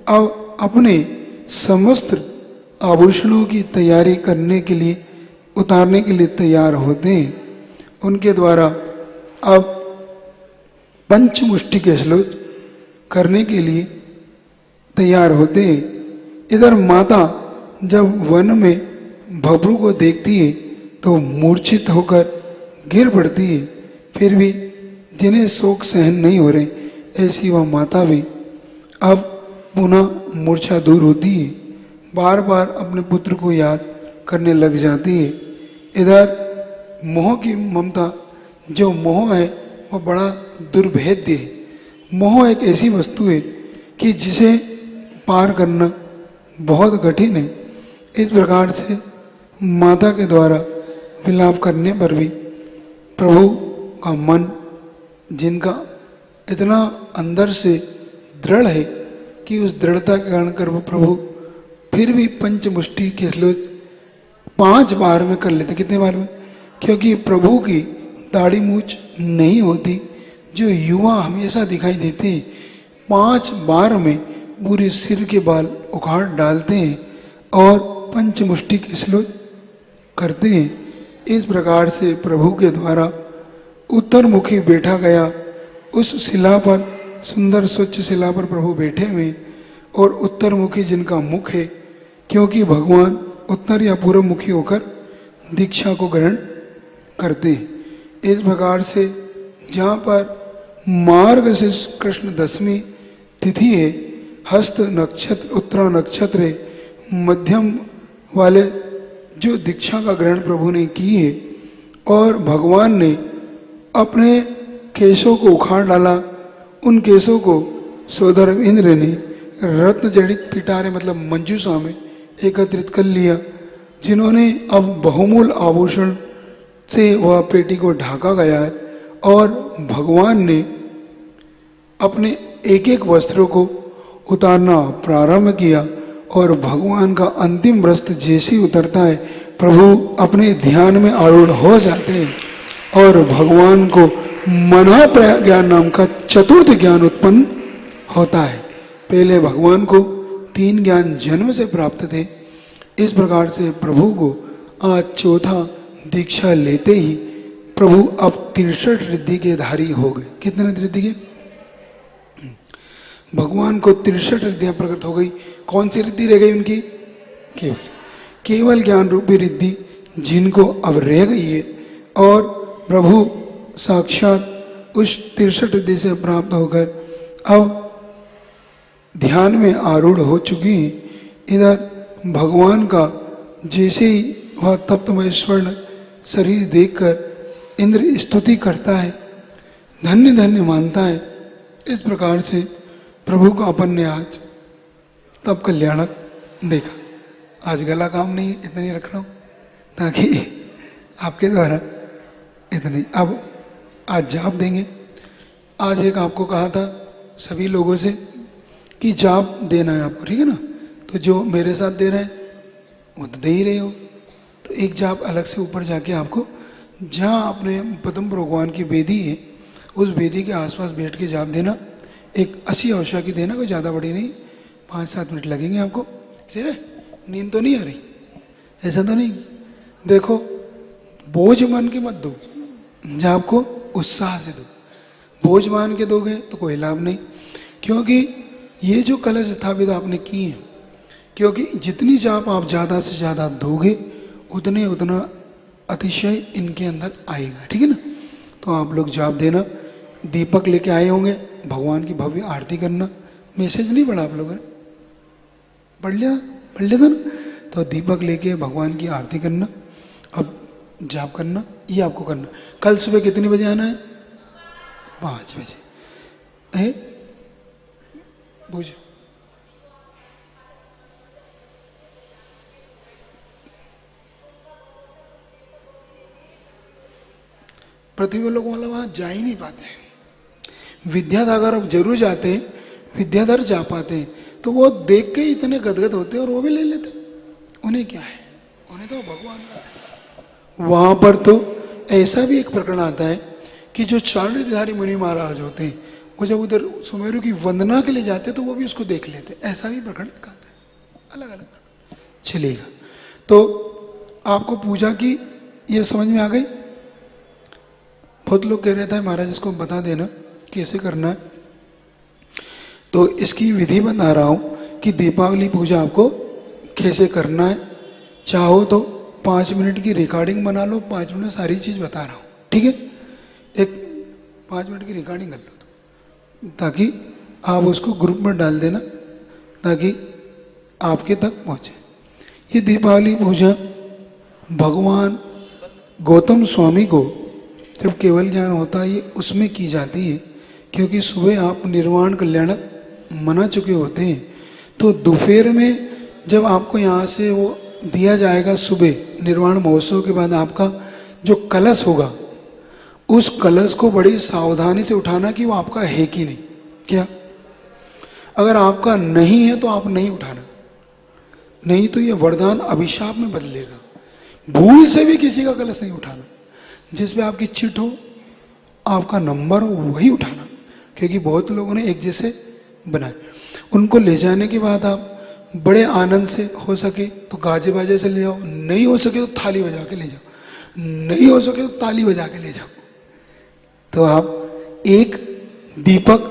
S1: अब अपने समस्त आभूषणों की तैयारी करने के लिए, उतारने के लिए तैयार होते हैं। उनके द्वारा अब पंचमुष्टि के श्लोक करने के लिए तैयार होते हैं। इधर माता जब वन में भभरू को देखती है तो मूर्छित होकर गिर पड़ती है। फिर भी जिन्हें शोक सहन नहीं हो रहे, ऐसी वह माता भी अब पुनः मूर्छा दूर होती है, बार बार अपने पुत्र को याद करने लग जाती है। इधर मोह की ममता, जो मोह है वह बड़ा दुर्भेद्य है। मोह एक ऐसी वस्तु है कि जिसे पार करना बहुत कठिन है। इस प्रकार से माता के द्वारा विलाप करने पर भी प्रभु का मन, जिनका इतना अंदर से दृढ़ है कि उस दृढ़ता के कारण कर प्रभु फिर भी पंचमुष्टि के श्लोक 5 बार में कर लेते। कितने बार में? क्योंकि प्रभु की दाढ़ी मूछ नहीं होती, जो युवा हमेशा दिखाई देते हैं। 5 बार में पूरे सिर के बाल उखाड़ डालते हैं और पंचमुष्टि के श्लोक करते हैं। इस प्रकार से प्रभु के द्वारा उत्तरमुखी बैठा गया उस शिला पर, सुंदर स्वच्छ शिला पर प्रभु बैठे हुए और उत्तरमुखी जिनका मुख है, क्योंकि भगवान उत्तर या पूर्व मुखी होकर दीक्षा को ग्रहण करते हैं। इस प्रकार से जहाँ पर मार्ग से कृष्ण दशमी तिथि है, हस्त नक्षत्र, उत्तरा नक्षत्र है, मध्यम वाले जो दीक्षा का ग्रहण प्रभु ने की है और भगवान ने अपने केशों को उखाड़ डाला। उन केशों को सोदर इंद्र ने रत्न जड़ित पिटारे मतलब मंजूषा में एकत्रित कर लिया, जिन्होंने अब बहुमूल आभूषण से वह पेटी को ढाका गया है और भगवान ने अपने एक एक वस्त्रों को उतारना प्रारंभ किया और भगवान का अंतिम वस्त्र जैसे ही उतरता है, प्रभु अपने ध्यान में आरूढ़ हो जाते हैं और भगवान को मनः प्रज्ञान नाम का चतुर्थ ज्ञान उत्पन्न होता है। पहले भगवान को 3 ज्ञान जन्म से प्राप्त थे। इस प्रकार से प्रभु को आज चौथा दीक्षा लेते ही प्रभु अब 63 रिद्धि के धारी हो गए। कितने रिद्धि के? भगवान को 63 रिद्धियां प्रकट हो गई। कौन सी रिद्धि रह गई उनकी? केवल ज्ञान रूपी रिद्धि जिनको अब रह गई है और प्रभु साक्षात उस 63 रिद्धि से प्राप्त होकर अब ध्यान में आरूढ़ हो चुकी हैं। इधर भगवान का जैसे ही वह तप्तमय स्वर्ण शरीर देखकर इंद्र स्तुति करता है, धन्य धन्य मानता है। इस प्रकार से प्रभु का अपन ने आज तब कल्याणक देखा। आज गला काम नहीं, इतना नहीं रख रहा हूँ ताकि आपके द्वारा इतने। अब आज जाप देंगे। आज एक आपको कहा था सभी लोगों से कि जाप देना है आपको, ठीक है ना? तो जो मेरे साथ दे रहे हैं वो तो दे ही रहे हो, तो एक जाप अलग से ऊपर जाके आपको, जहाँ अपने पद्म भगवान की वेदी है उस वेदी के आसपास बैठ के जाप देना। एक 80 औषा की देना, कोई ज़्यादा बड़ी नहीं, 5-7 मिनट लगेंगे आपको, ठीक है? नींद तो नहीं आ रही? ऐसा तो नहीं? देखो, बोझ मान के मत दो, जाप को उत्साह से दो। बोझ मान के दोगे तो कोई लाभ नहीं, क्योंकि ये जो कलश स्थापित आपने की है, क्योंकि जितनी जाप आप ज़्यादा से ज़्यादा दोगे उतने उतना अतिशय इनके अंदर आएगा, ठीक है ना? तो आप लोग जाप देना। दीपक लेके आए होंगे, भगवान की भव्य आरती करना। मैसेज नहीं पढ़ा आप लोगों ने? पढ़ लिया था ना? तो दीपक लेके भगवान की आरती करना अब जाप करना ये आपको करना। कल सुबह कितने बजे आना है? 5 बजे है। पूछो। पृथ्वी लोग वाला वहां जा ही नहीं पाते। विद्याधर जरूर जाते हैं, विद्याधर जा पाते हैं, तो वो देख के इतने गदगद होते और वो भी ले लेते। उन्हें क्या है, उन्हें तो भगवान का। वहां पर तो ऐसा भी एक प्रकरण आता है कि जो चारणधारी मुनि महाराज होते हैं, वो जब उधर सुमेरु की वंदना के लिए जाते तो वो भी उसको देख लेते। ऐसा भी प्रकरण आता है, अलग अलग चलेगा। तो आपको पूजा की ये समझ में आ गई? बहुत लोग कह रहे थे महाराज इसको बता देना कैसे करना है। तो इसकी विधि बता रहा हूं कि दीपावली पूजा आपको कैसे करना है। चाहो तो 5 मिनट की रिकॉर्डिंग बना लो, 5 मिनट सारी चीज बता रहा हूं, ठीक है? एक 5 मिनट की रिकॉर्डिंग कर लो ताकि आप उसको ग्रुप में डाल देना ताकि आपके तक पहुंचे। ये दीपावली पूजा भगवान गौतम स्वामी को जब केवल ज्ञान होता है ये उसमें की जाती है, क्योंकि सुबह आप निर्वाण कल्याणक मना चुके होते हैं। तो दोपहर में जब आपको यहाँ से वो दिया जाएगा, सुबह निर्वाण महोत्सव के बाद आपका जो कलश होगा, उस कलश को बड़ी सावधानी से उठाना कि वो आपका है कि नहीं। क्या अगर आपका नहीं है तो आप नहीं उठाना, नहीं तो ये वरदान अभिशाप में बदलेगा। भूल से भी किसी का कलश नहीं उठाना, जिसपे आपकी चिट हो, आपका नंबर हो, वही उठाना, क्योंकि बहुत लोगों ने एक जैसे बनाए। उनको ले जाने के बाद आप बड़े आनंद से, हो सके तो गाजे बाजे से ले जाओ, नहीं हो सके तो थाली बजा के ले जाओ, नहीं हो सके तो ताली बजा के ले जाओ। तो आप एक दीपक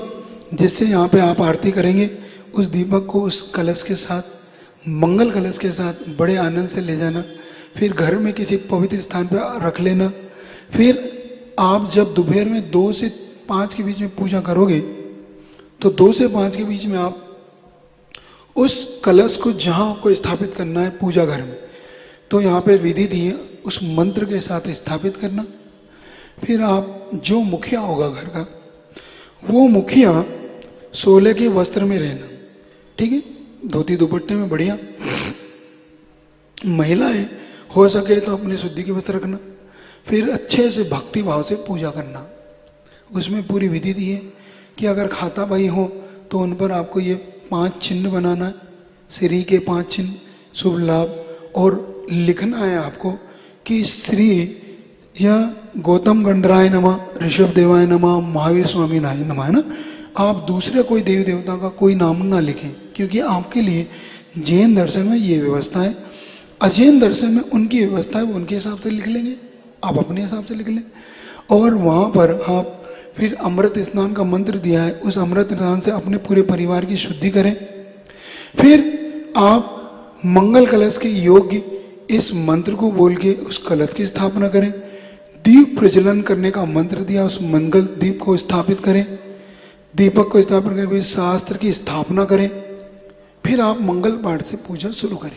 S1: जिससे यहाँ पे आप आरती करेंगे, उस दीपक को उस कलश के साथ, मंगल कलश के साथ बड़े आनंद से ले जाना। फिर घर में किसी पवित्र स्थान पर रख लेना। फिर आप जब दोपहर में 2 से 5 के बीच में पूजा करोगे, तो 2 से 5 के बीच में आप उस कलश को जहां आपको स्थापित करना है पूजा घर में, तो यहाँ पे विधि दी है, उस मंत्र के साथ स्थापित करना। फिर आप जो मुखिया होगा घर का, वो मुखिया 16 के वस्त्र में रहना, ठीक है? धोती दुपट्टे में बढ़िया। महिलाएं हो सके तो अपने शुद्धि के वस्त्र रखना। फिर अच्छे से भक्ति भाव से पूजा करना। उसमें पूरी विधि दी है कि अगर खाता भाई हो तो उन पर आपको ये 5 चिन्ह बनाना है, श्री के 5 चिन्ह, शुभ लाभ, और लिखना है आपको कि श्री या गौतम गंधराय नमः, ऋषभ देवाय नमः, महावीर स्वामी नाय नमः, है ना। आप दूसरे कोई देवी देवता का कोई नाम ना लिखें, क्योंकि आपके लिए जैन दर्शन में ये व्यवस्था है। अजैन दर्शन में उनकी व्यवस्था है, वो उनके हिसाब से लिख लेंगे, आप अपने हिसाब से लिख लें। और वहाँ पर आप फिर अमृत स्नान का मंत्र दिया है, उस अमृत स्नान से अपने पूरे परिवार की शुद्धि करें। फिर आप मंगल कलश के योग्य इस मंत्र को बोल के उस कलश की स्थापना करें। दीप प्रज्वलन करने का मंत्र दिया, उस मंगल दीप को स्थापित करें, दीपक को स्थापित करके शास्त्र की स्थापना करें। फिर आप मंगल पाठ से पूजा शुरू करें,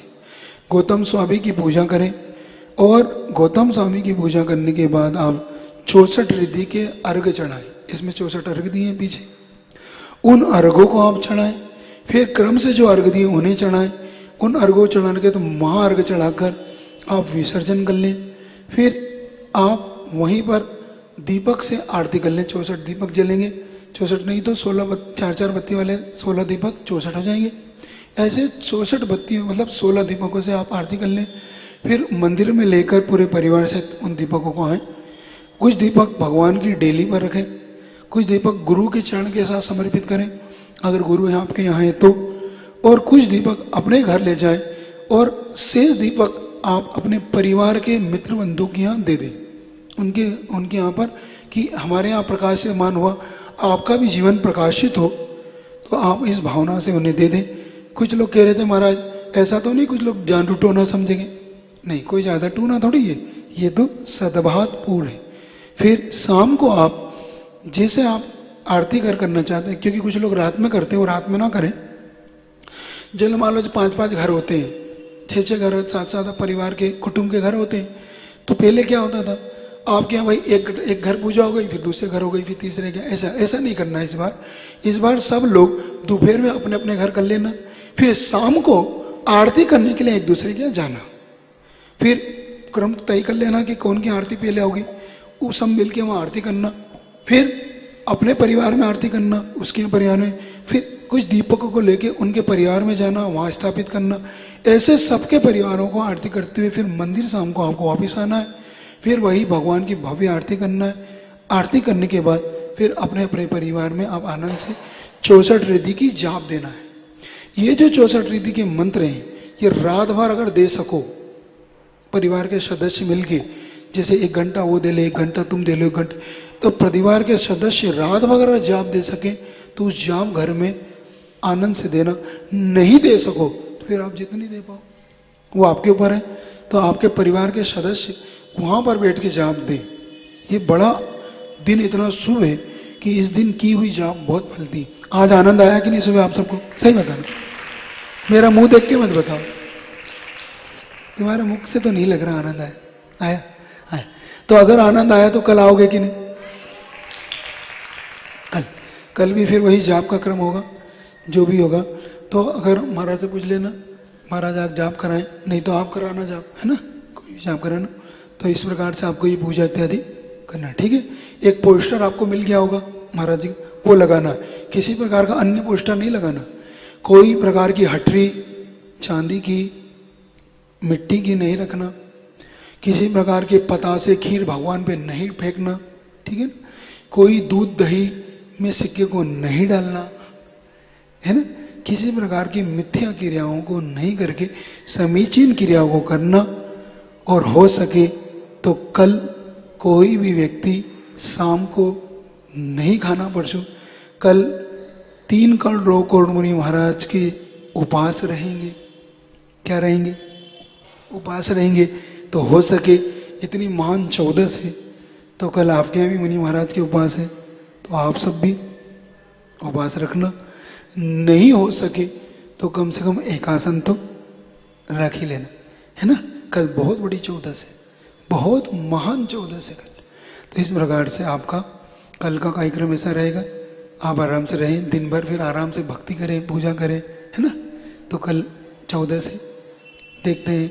S1: गौतम स्वामी की पूजा करें। और गौतम स्वामी की पूजा करने के बाद आप 64 रिद्धि के अर्घ चढ़ाएं। इसमें 64 अर्घ दिए हैं पीछे, उन अर्घों को आप चढ़ाएं। फिर क्रम से जो अर्घ दिए उन्हें चढ़ाएं। उन अर्घों चढ़ाने के तो महाअर्घ चढ़ाकर आप विसर्जन कर लें। फिर आप वहीं पर दीपक से आरती कर लें। 64 दीपक जलेंगे, 64 नहीं तो 16 4 बत्ती वाले 16 दीपक 64 हो जाएंगे। ऐसे 64 बत्ती मतलब 16 दीपकों से आप आरती कर लें। फिर मंदिर में लेकर पूरे परिवार से उन दीपकों को आएँ। कुछ दीपक भगवान की डेली पर रखें, कुछ दीपक गुरु के चरण के साथ समर्पित करें अगर गुरु यहाँ आपके यहाँ है तो, और कुछ दीपक अपने घर ले जाएं, और शेष दीपक आप अपने परिवार के मित्र बंधु के यहाँ दे दें, उनके यहाँ पर, कि हमारे यहाँ प्रकाश से मान हुआ, आपका भी जीवन प्रकाशित हो, तो आप इस भावना से उन्हें दे दें। कुछ लोग कह रहे थे महाराज ऐसा तो नहीं कुछ लोग जान टूटोना समझेंगे? नहीं, कोई ज़्यादा टूना थोड़ी है, ये तो सद्भाव पूर्ण है। फिर शाम को आप जैसे आप आरती करना चाहते हैं, क्योंकि कुछ लोग रात में करते हैं, वो रात में ना करें। जैसे मान लो 5-5 घर होते हैं, 6-6 घर, 7-7 परिवार के कुटुंब के घर होते हैं, तो पहले क्या होता था, आपके यहाँ भाई एक घर पूजा हो गई, फिर दूसरे घर हो गई, फिर तीसरे क्या, ऐसा ऐसा नहीं करना है इस बार सब लोग दोपहर में अपने अपने घर कर लेना, फिर शाम को आरती करने के लिए एक दूसरे के यहाँ जाना, फिर क्रम तय कर लेना कि कौन की आरती पहले होगी, वो सब मिल के वहाँ आरती करना, फिर अपने परिवार में आरती करना, उसके परिवार में, फिर कुछ दीपकों को लेके उनके परिवार में जाना, वहाँ स्थापित करना, ऐसे सबके परिवारों को आरती करते हुए फिर मंदिर शाम को आपको वापस आना है, फिर वही भगवान की भव्य आरती करना है। आरती करने के बाद फिर अपने अपने परिवार में आप आनंद से 64 रिद्धि की जाप देना है। ये जो 64 रिद्धि के मंत्र हैं, ये रात भर अगर दे सको, परिवार के सदस्य मिलके, जैसे 1 घंटा वो दे ले, 1 घंटा तुम दे लो, 1 घंटा, तो परिवार के सदस्य रात भर अगर जाप दे सके तो उस जाप घर में आनंद से देना। नहीं दे सको तो फिर आप जितनी दे पाओ वो आपके ऊपर है। तो आपके परिवार के सदस्य वहाँ पर बैठ के जाप दें। ये बड़ा दिन इतना शुभ है कि इस दिन की हुई जाप बहुत फलती। आज आनंद आया कि नहीं सुबह आप सबको? सही बताना, मेरा मुंह देख के मत बताओ, तुम्हारे मुख से तो नहीं लग रहा आनंद आया। आया आया तो अगर आनंद आया तो कल आओगे कि नहीं? कल भी फिर वही जाप का क्रम होगा, जो भी होगा। तो अगर महाराज से पूछ लेना, महाराज आप जाप कराएं, नहीं तो आप कराना जाप, है ना, कोई भी जाप कराना। तो इस प्रकार से आपको ये पूजा इत्यादि करना, ठीक है। एक पोस्टर आपको मिल गया होगा महाराज जी, वो लगाना। किसी प्रकार का अन्य पोस्टर नहीं लगाना। कोई प्रकार की हटरी चांदी की, मिट्टी की नहीं रखना। किसी प्रकार के पतासे खीर भगवान पे नहीं फेंकना, ठीक है ना। कोई दूध दही में सिक्के को नहीं डालना, है ना। किसी प्रकार की मिथ्या क्रियाओं को नहीं करके समीचीन क्रियाओं को करना। और हो सके तो कल कोई भी व्यक्ति शाम को नहीं खाना। परसों कल 3 करोड़ मुनि महाराज के उपास रहेंगे। क्या रहेंगे? उपास रहेंगे। तो हो सके इतनी महान 14 है, तो कल आपके यहाँ भी मुनि महाराज के उपास है, तो आप सब भी उपास रखना। नहीं हो सके तो कम से कम एकासन तो रख ही लेना, है ना। कल बहुत बड़ी 14 है, बहुत महान 14 है कल। तो इस प्रकार से आपका कल का कार्यक्रम ऐसा रहेगा। आप आराम से रहें, दिन भर फिर आराम से भक्ति करें, पूजा करें, है ना। तो कल 14 से देखते हैं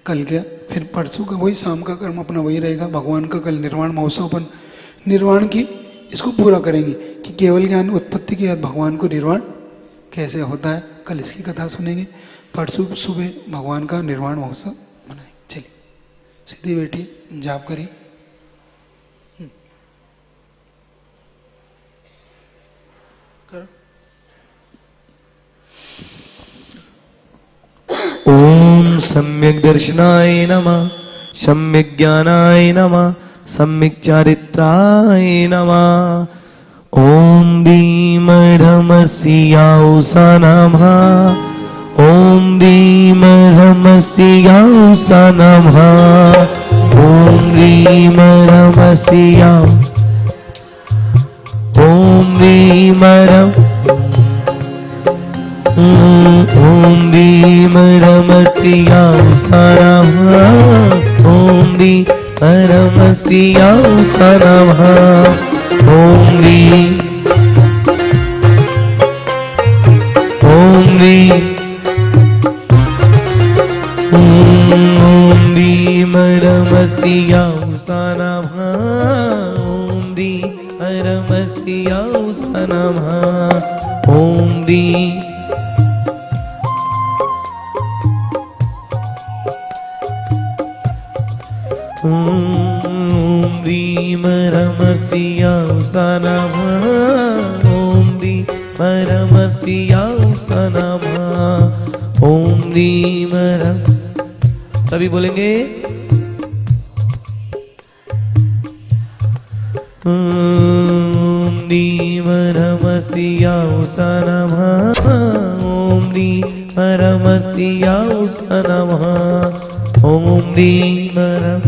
S1: कल क्या। फिर परसों का वही शाम का कर्म अपना वही रहेगा। भगवान का कल निर्वाण महोत्सव, अपन निर्वाण की इसको पूरा करेंगे कि केवल ज्ञान उत्पत्ति के बाद भगवान को निर्वाण कैसे होता है, कल इसकी कथा सुनेंगे। परसों सुबह भगवान का निर्वाण महोत्सव मनाएं। चलिए सीधे बैठिए, जाप करिए। करो।
S2: ओम सम्यक दर्शनाय नमः, सम्यक ज्ञानाय नमः, सम्यक चारित्राय नमः। ओम भीमरमस्याउसा नमः, ओम भीमरमस्याउसा नमः, ओम भीमरमस्या, ओम भीमरम, ओम भीमरमस्याउसा नमः, ओम भीमरमस्याउसा नमः, ओम भीमरमस्याउसा नमः, ओम भीमरमस्याउसा नमः, ओम भीमरमस्याउसा नमः, ओम भीमरमस्याउसा नमः, ओम भीमरम। सभी बोलेंगे ओम भीमरमस्याउसा नमः, ओम भीमरमस्याउसा नमः, ओम भीमरम।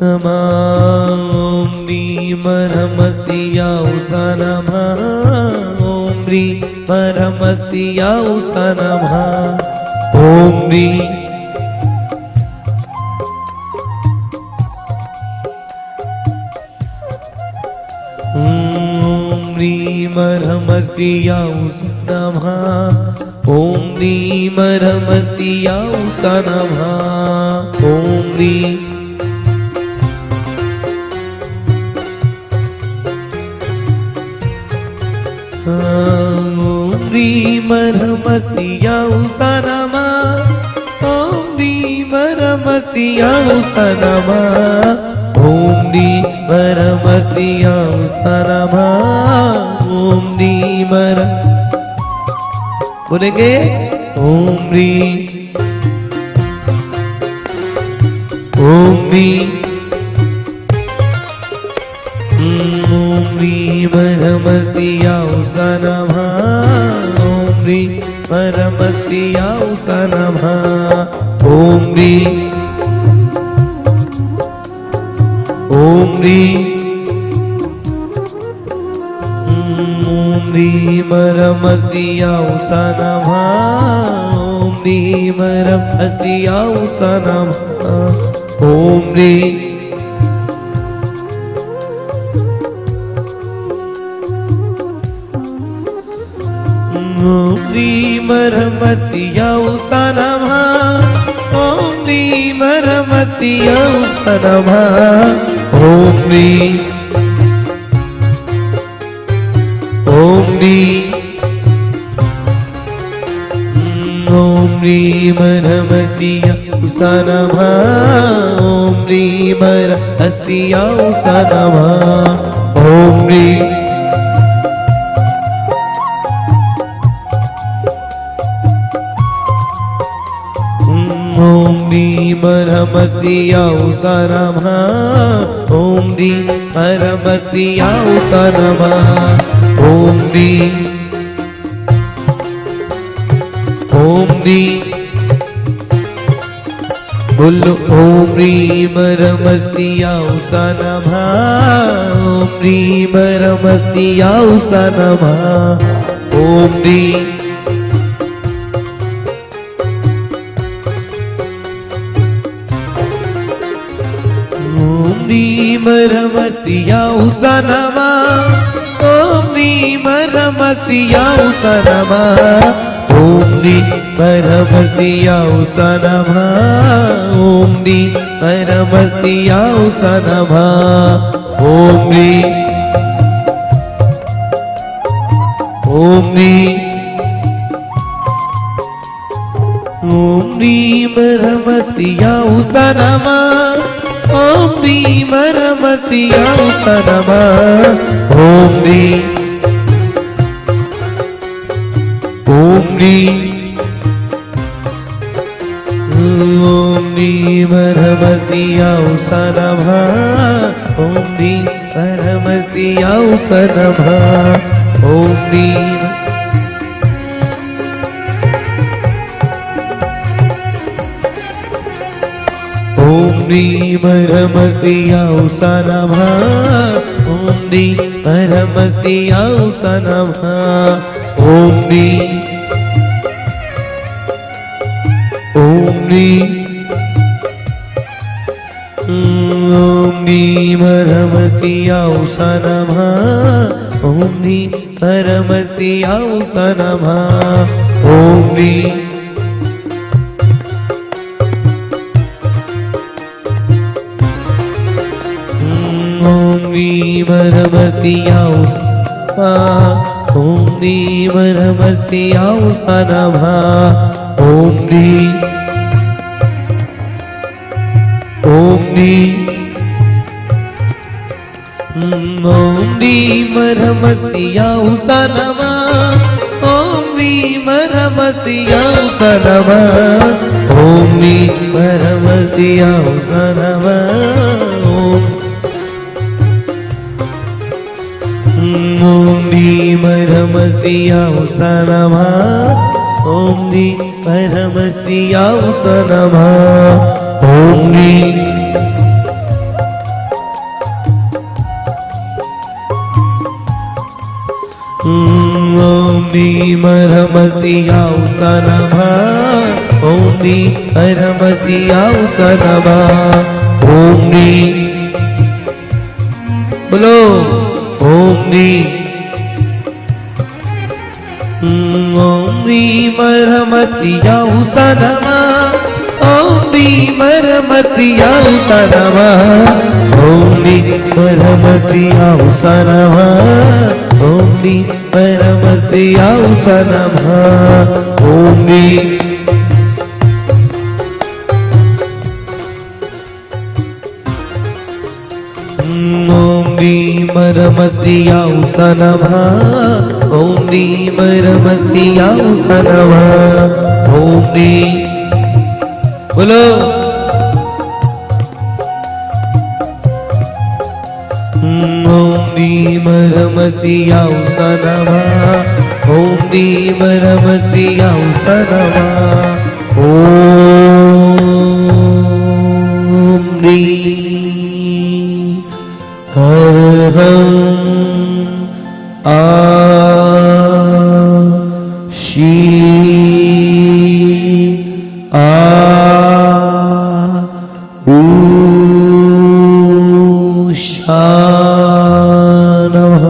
S2: ओम भीमरमस्याउसा नमः, ओम परमस्याउस नमः ॐ ह्रीं परमस्याउस नमः ॐ ह्रीं परमस्याउस नमः ॐ ह्रीं ॐ ह्रीं परमस्याउस नमः ॐ ह्रीं परमस्याउस नमः ॐ ह्रीं परमस्याउस नमः ॐ ह्रीं बोलेंगे ॐ ह्रीं ॐ ह्रीं ॐ ह्रीं परमस्याउस नमः ॐ ह्रीं परमस्याउस नमः ॐ ह्रीं ॐ ह्रीं ॐ ह्रीं परमस्याउस नमः ॐ ह्रीं परमस्याउस नमः ॐ ह्रीं ॐ ह्रीं परमस्याउस नमः ॐ ह्रीं परमस्याउस नमः ॐ ह्रीं ॐ ह्रीं ॐ ह्रीं परमस्याउस नमः ॐ ह्रीं परमस्याउस नमः ॐ ह्रीं ॐ ह्रीं परमस्याउस नमः ॐ ह्रीं परमस्याउस नमः ॐ ह्रीं ॐ ह्रीं बोलो ॐ ह्रीं परमस्याउस नमः ॐ ह्रीं परमस्याउस नमः ॐ ह्रीं ॐ ह्रीं परमस्याउस नमः ॐ ह्रीं परमस्याउस नमः ॐ ह्रीं परमस्याउस नमः ॐ ह्रीं परमस्याउस नमः ॐ ह्रीं ॐ ह्रीं ॐ ह्रीं परमस्याउस नमः ॐ ह्रीं परमस्याउस नमः ॐ ह्रीं ॐ ह्रीं ॐ ह्रीं परमस्याउस नमः ॐ ह्रीं परमस्याउस नमः ॐ ह्रीं ॐ ह्रीं परमस्याउस नमः ॐ ह्रीं परमस्याउस नमः ॐ ह्रीं ॐ ह्रीं ॐ ह्रीं परमस्याउस नमः ॐ ह्रीं परमस्याउस नमः ॐ ह्रीं ॐ ह्रीं परमस्याउस ॐ ह्रीं परमस्याउस नमः ॐ ह्रीं ॐ ह्रीं ॐ ह्रीं परमस्याउस नमः ॐ ह्रीं परमस्याउस नमः ॐ ह्रीं परमस्याउस नमः ॐ ह्रीं परमस्याउस नमः ॐ ह्रीं परमस्याउस नमः ॐ ह्रीं ॐ नीमरमसियाउस नमः ओम नीमरमसियाउस नमः ओम नी बोलो ओम नी ओम नीमरमसियाउस नमः ओम नीमरमसियाउस नमः ओम नीमरमसियाउस नमः ओम नीमरमसियाउस नमः ओम नी ओम नीमरमसियाउस नमः ओम नीमरमसियाउस नमः ओम नी बोलो ओम नीमरमसियाउस नमः ओम नीमरमसियाउस नमः ओम नी हर हम आ शी आ ऊ शा नमः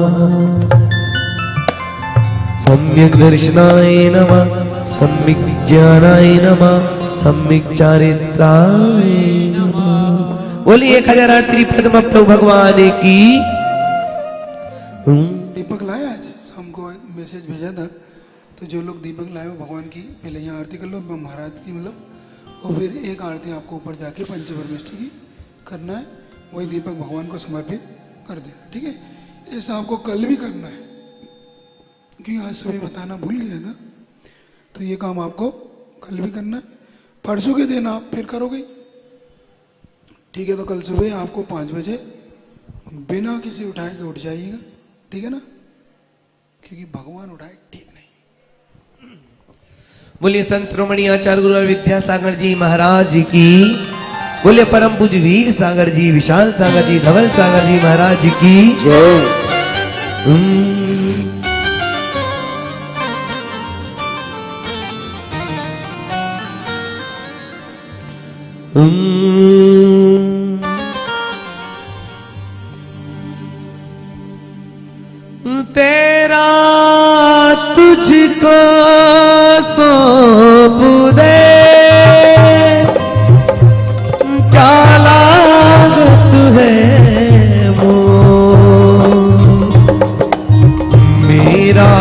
S2: सम्यक दर्शनाय नमः सम्यक ज्ञानाय नमः सम्यक चारित्राय नमः। बोलिए 1008 त्रिपद प्रभु भगवान की।
S1: दीपक लाया आज शाम को एक मैसेज भेजा था, तो जो लोग दीपक लाए हो भगवान की पहले यहाँ आरती कर लो महाराज की मतलब, और फिर एक आरती आपको ऊपर जाके पंचपरमेष्ठी की करना है, वही दीपक भगवान को समर्पित कर देना, ठीक है। ऐसा आपको कल भी करना है क्योंकि आज सुबह बताना भूल गया था, तो ये काम आपको कल भी करना है, परसों के दिन आप फिर करोगे, ठीक है। तो कल सुबह आपको 5 बजे बिना किसी उठाए के उठ जाइएगा, ठीक है ना, क्योंकि भगवान उठाए ठीक नहीं।
S2: बोलिए संत श्रोमणी आचार्य गुरु विद्यासागर जी महाराज की। बोलिए परम पूज्य वीर सागर जी, विशाल सागर जी, धवल सागर जी महाराज की जय। तेरा तुझको सौंप दे, क्या लागत है वो मेरा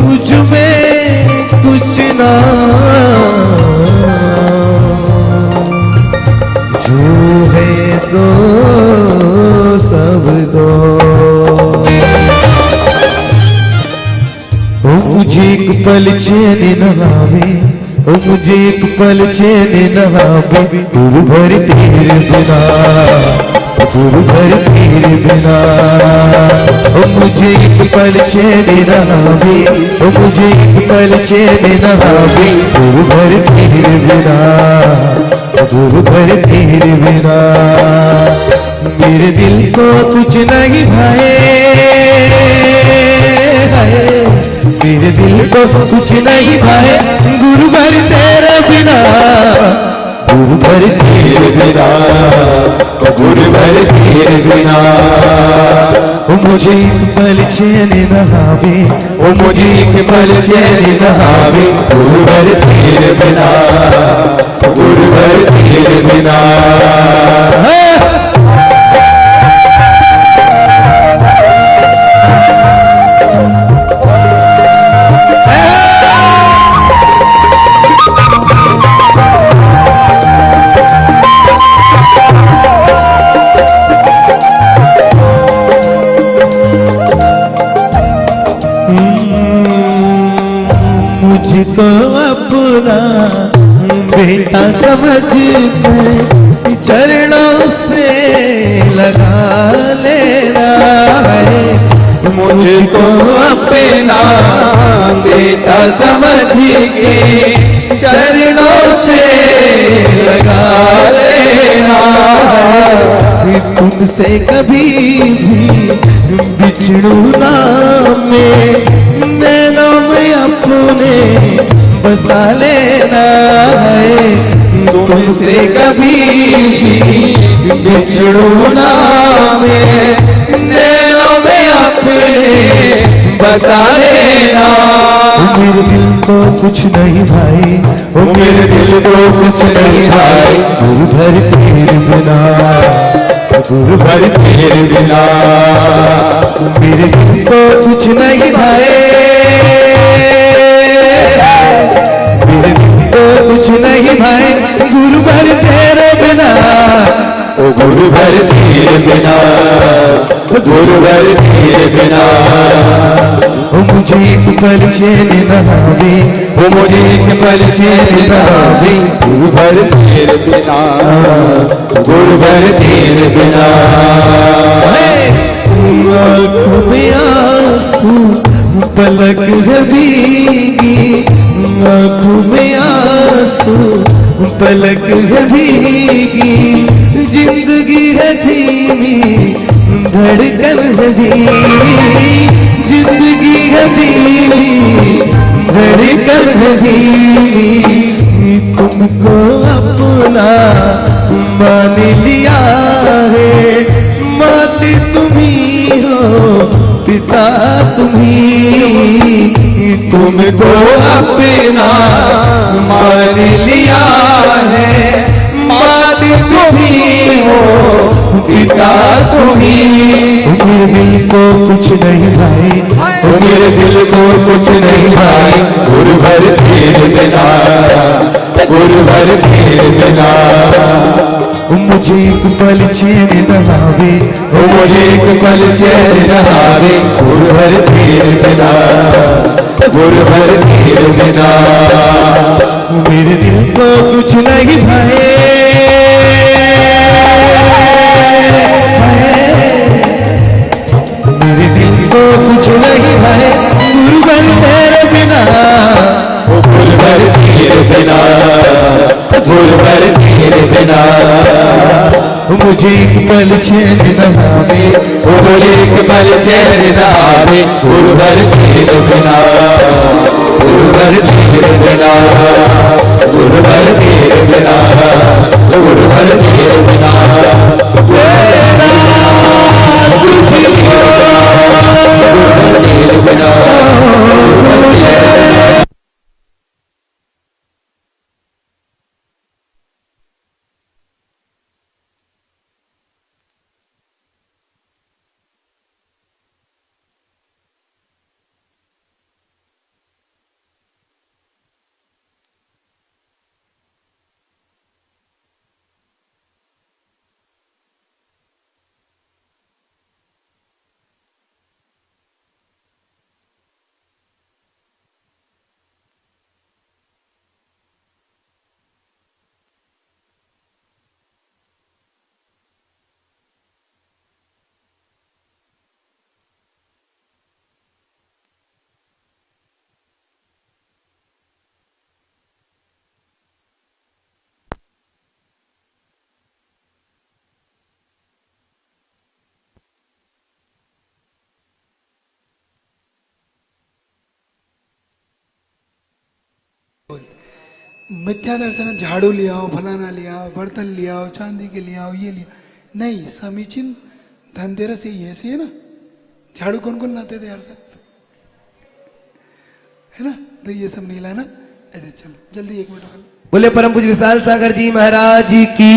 S2: मुझ में कुछ ना, जो है सो सब दो। मुझे एक पल चैन नवावे, ओ मुझे एक पल चैन नवावे, गुरु भर तेरे बिना, गुरु भर तेरे बिना। ओ मुझे एक पल चैन नवावे, ओ मुझे एक पल चैन नवावे, गुरु भर तेरे बिना, गुरु भर तेरे बिना। मेरे दिल को कुछ नहीं भाए, मेरे दिल को कुछ नहीं भाए, गुरु भर तेरे बिना, गुरु भर तेरे बिना, गुरु भर तेरे बिना। ओ मुझे एक पल चैन नहावे, ओ मुझे एक पल चैन नहावे, गुरु भर तेरे बिना, गुरु भर तेरे बिना। मुझको अपना बेटा समझ के चरणों से लगा लेना है, मुझको अपना बेटा समझ के चरणों से लगा लेना है। तुमसे कभी भी बिछड़ू ना मैं नैनों में बसा लेना है, तुमसे कभी भी बिछड़ू ना मैं, नैनों में अपने बसा लेना। मेरे दिल को कुछ नहीं भाई, ओ मेरे दिल को कुछ नहीं भाई, गुरु भर तेरे बिना, गुरु भर तेरे बिना। मेरे दिल को कुछ नहीं भाई, मेरे दिल को कुछ नहीं भाई, गुरु भर तेरे बिना, ओ गुरु भर तेरे बिना, गुरु भर तेरे बिना। ओ मुझे एक पल चैन न आवे, ओ मुझे एक पल चैन न आवे, गुरु भर तेरे बिना, गुरु भर तेरे बिना। आँखों में आंसू पलक है भीगी, आँखों में आंसू पलक है भीगी, जिंदगी है धीमी धड़कन है धीमी, जिंदगी है धीमी धड़कन है धीमी। तुमको अपना मान लिया है, माते तुम्ही हो पिता तुम्ही, तुमको अपना मान लिया है, माते तुम्ही हो पिता तुम्ही। मेरे दिल को कुछ नहीं भाई, ओ मेरे दिल को कुछ नहीं भाई, गुरु भर तेरे बिना, गुरु भर तेरे बिना। मुझे एक पल चैन न आवे, ओ मुझे एक पल चैन न आवे, गुरु भर तेरे बिना, गुरु भर तेरे बिना। मेरे दिल को कुछ नहीं भाई, मेरे दिल को कुछ नहीं भाई, गुरु भर तेरे बिना, ओ गुरु भर तेरे बिना, गुरु भर तेरे बिना। मुझे एक पल चैन न आवे, ओ मुझे एक पल चैन न आवे, गुरु भर तेरे बिना, गुरु भर तेरे बिना, गुरु भर तेरे बिना, गुरु भर तेरे बिना। तेरे बिना
S1: मिथ्या दर्शन झाड़ू लिया हो, फलाना लिया हो, बर्तन लिया हो, चांदी के लिया हो, ये लिया नहीं। समीचीन धनतेरस ही ऐसे है ना, झाड़ू कौन कौन लाते थे यार सब, है ना? तो ये सब नहीं लाना ऐसे। चलो जल्दी 1 मिनट
S2: बोले परम पूज्य विशाल सागर जी महाराज की।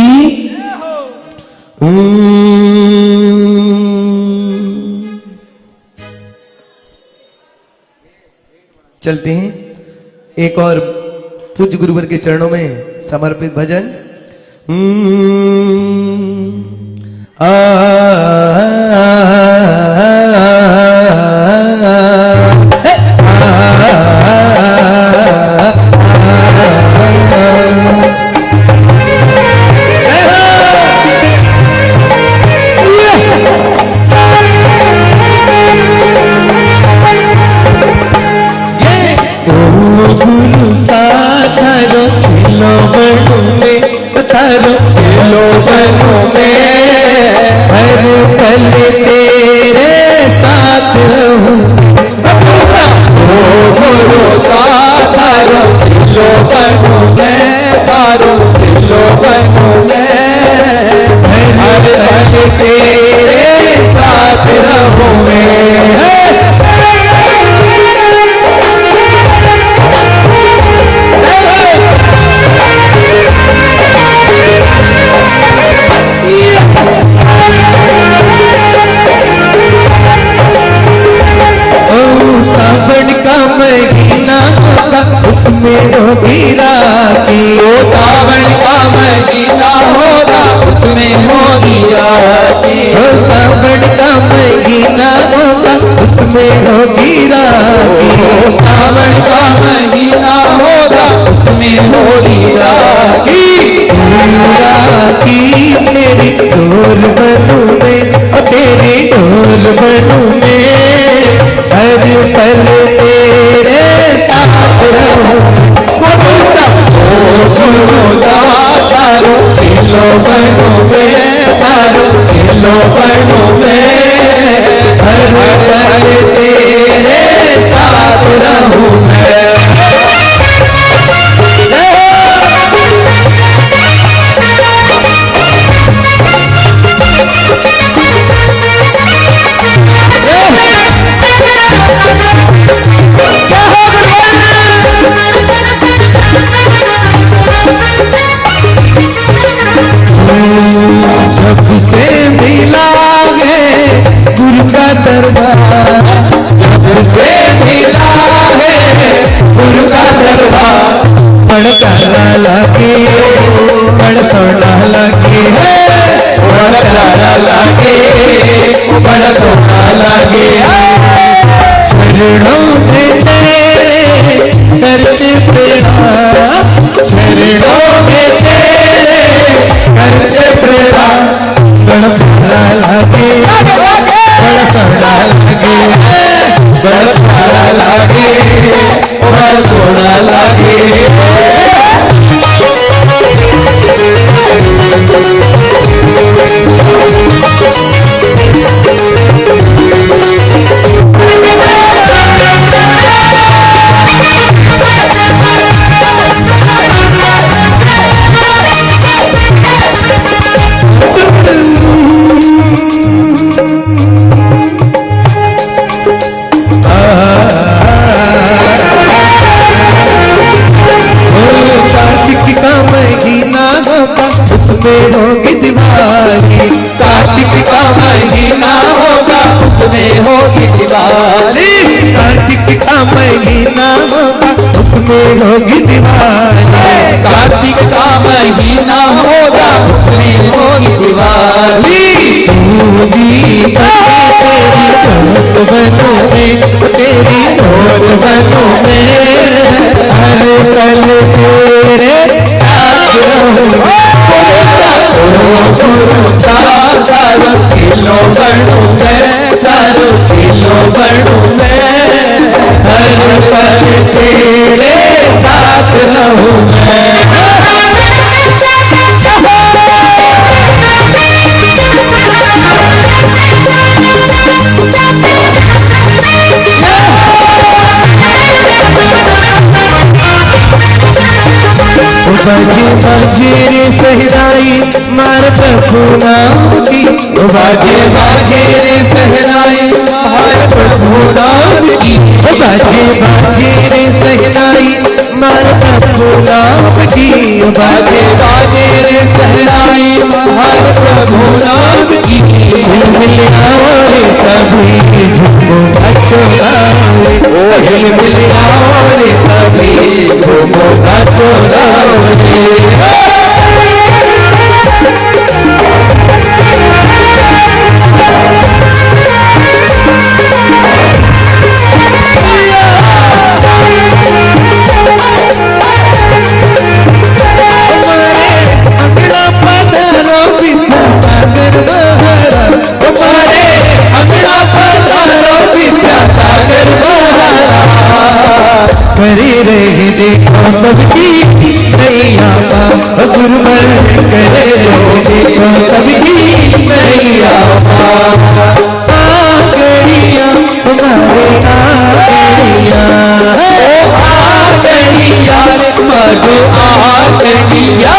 S2: चलते हैं एक और पूज्य गुरुवर के चरणों में समर्पित भजन। तेरे साथ रहूं मैं। सावन का महीना होगा उसमें होगी राती, ओ सावन का महीना होगा उसमें होगी राती, ओ सावन का महीना होगा उसमें होगी राती, ओ सावन का महीना होगा उसमें होगी राती। राती तेरी ढोल बनूं मैं, तेरी ढोल बनूं मैं, हर पल तेरे साथ रहूं। तारो चिलो बनूं मैं, तारो चिलो बनूं मैं, हर पल तेरे साथ रहूं मैं। जब से मिला है गुरु का दरबार, जब से मिला है गुरु का दरबार, बड़ प्यारा लगे, बड़ सोना लगे, बड़ प्यारा लगे, बड़ सोना लगे। चरणों में तेरे करते प्रणाम, चरणों में तेरे करते प्रणाम, बड़ा प्यारा लगे, बड़ा सोना लगे, बड़ा प्यारा लगे, बड़ा सोना लगे। कार्तिक का महीना होगा उसमें होगी दिवाली, कार्तिक का महीना होगा उसमें होगी दिवाली, कार्तिक का महीना होगा उसमें होगी दिवाली, कार्तिक का महीना होगा उसमें होगी दिवाली। तेरी ढोल बनूं मैं, तेरी ढोल बनूं मैं, हर पल तेरे साथ रहूं। तारो चिलो बनूं मैं, तारो चिलो बनूं मैं, हर पल तेरे साथ रहूं मैं। बाजे बाजे रे सहनाई मार प्रभु नाम की, बाजे बाजे रे सहनाई मार प्रभु नाम की, बाजे बाजे रे सहनाई मार प्रभु नाम की, बाजे बाजे रे सहनाई मार प्रभु नाम की। मिल आओ रे सभी झूमो नाचो गाओ, मिल आओ रे सभी झूमो नाचो गाओ। करे रहे देखो सबकी नैया का गुरुवर, करे रहे देखो सबकी नैया का। आगड़िया हमारे आगड़िया, आगड़िया मधु आगड़िया,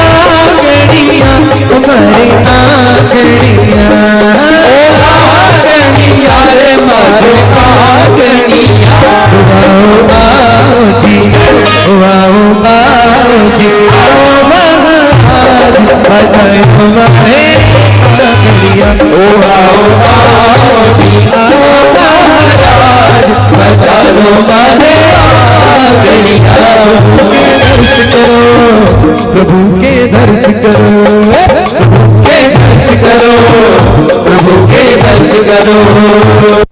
S2: आगड़िया हमारे बधाई मारे गलिया ओ आओ आओ दीना महाराज बता दो मारे गलिया प्रभु के दर्श करो प्रभु के दर्श करो प्रभु के दर्श करो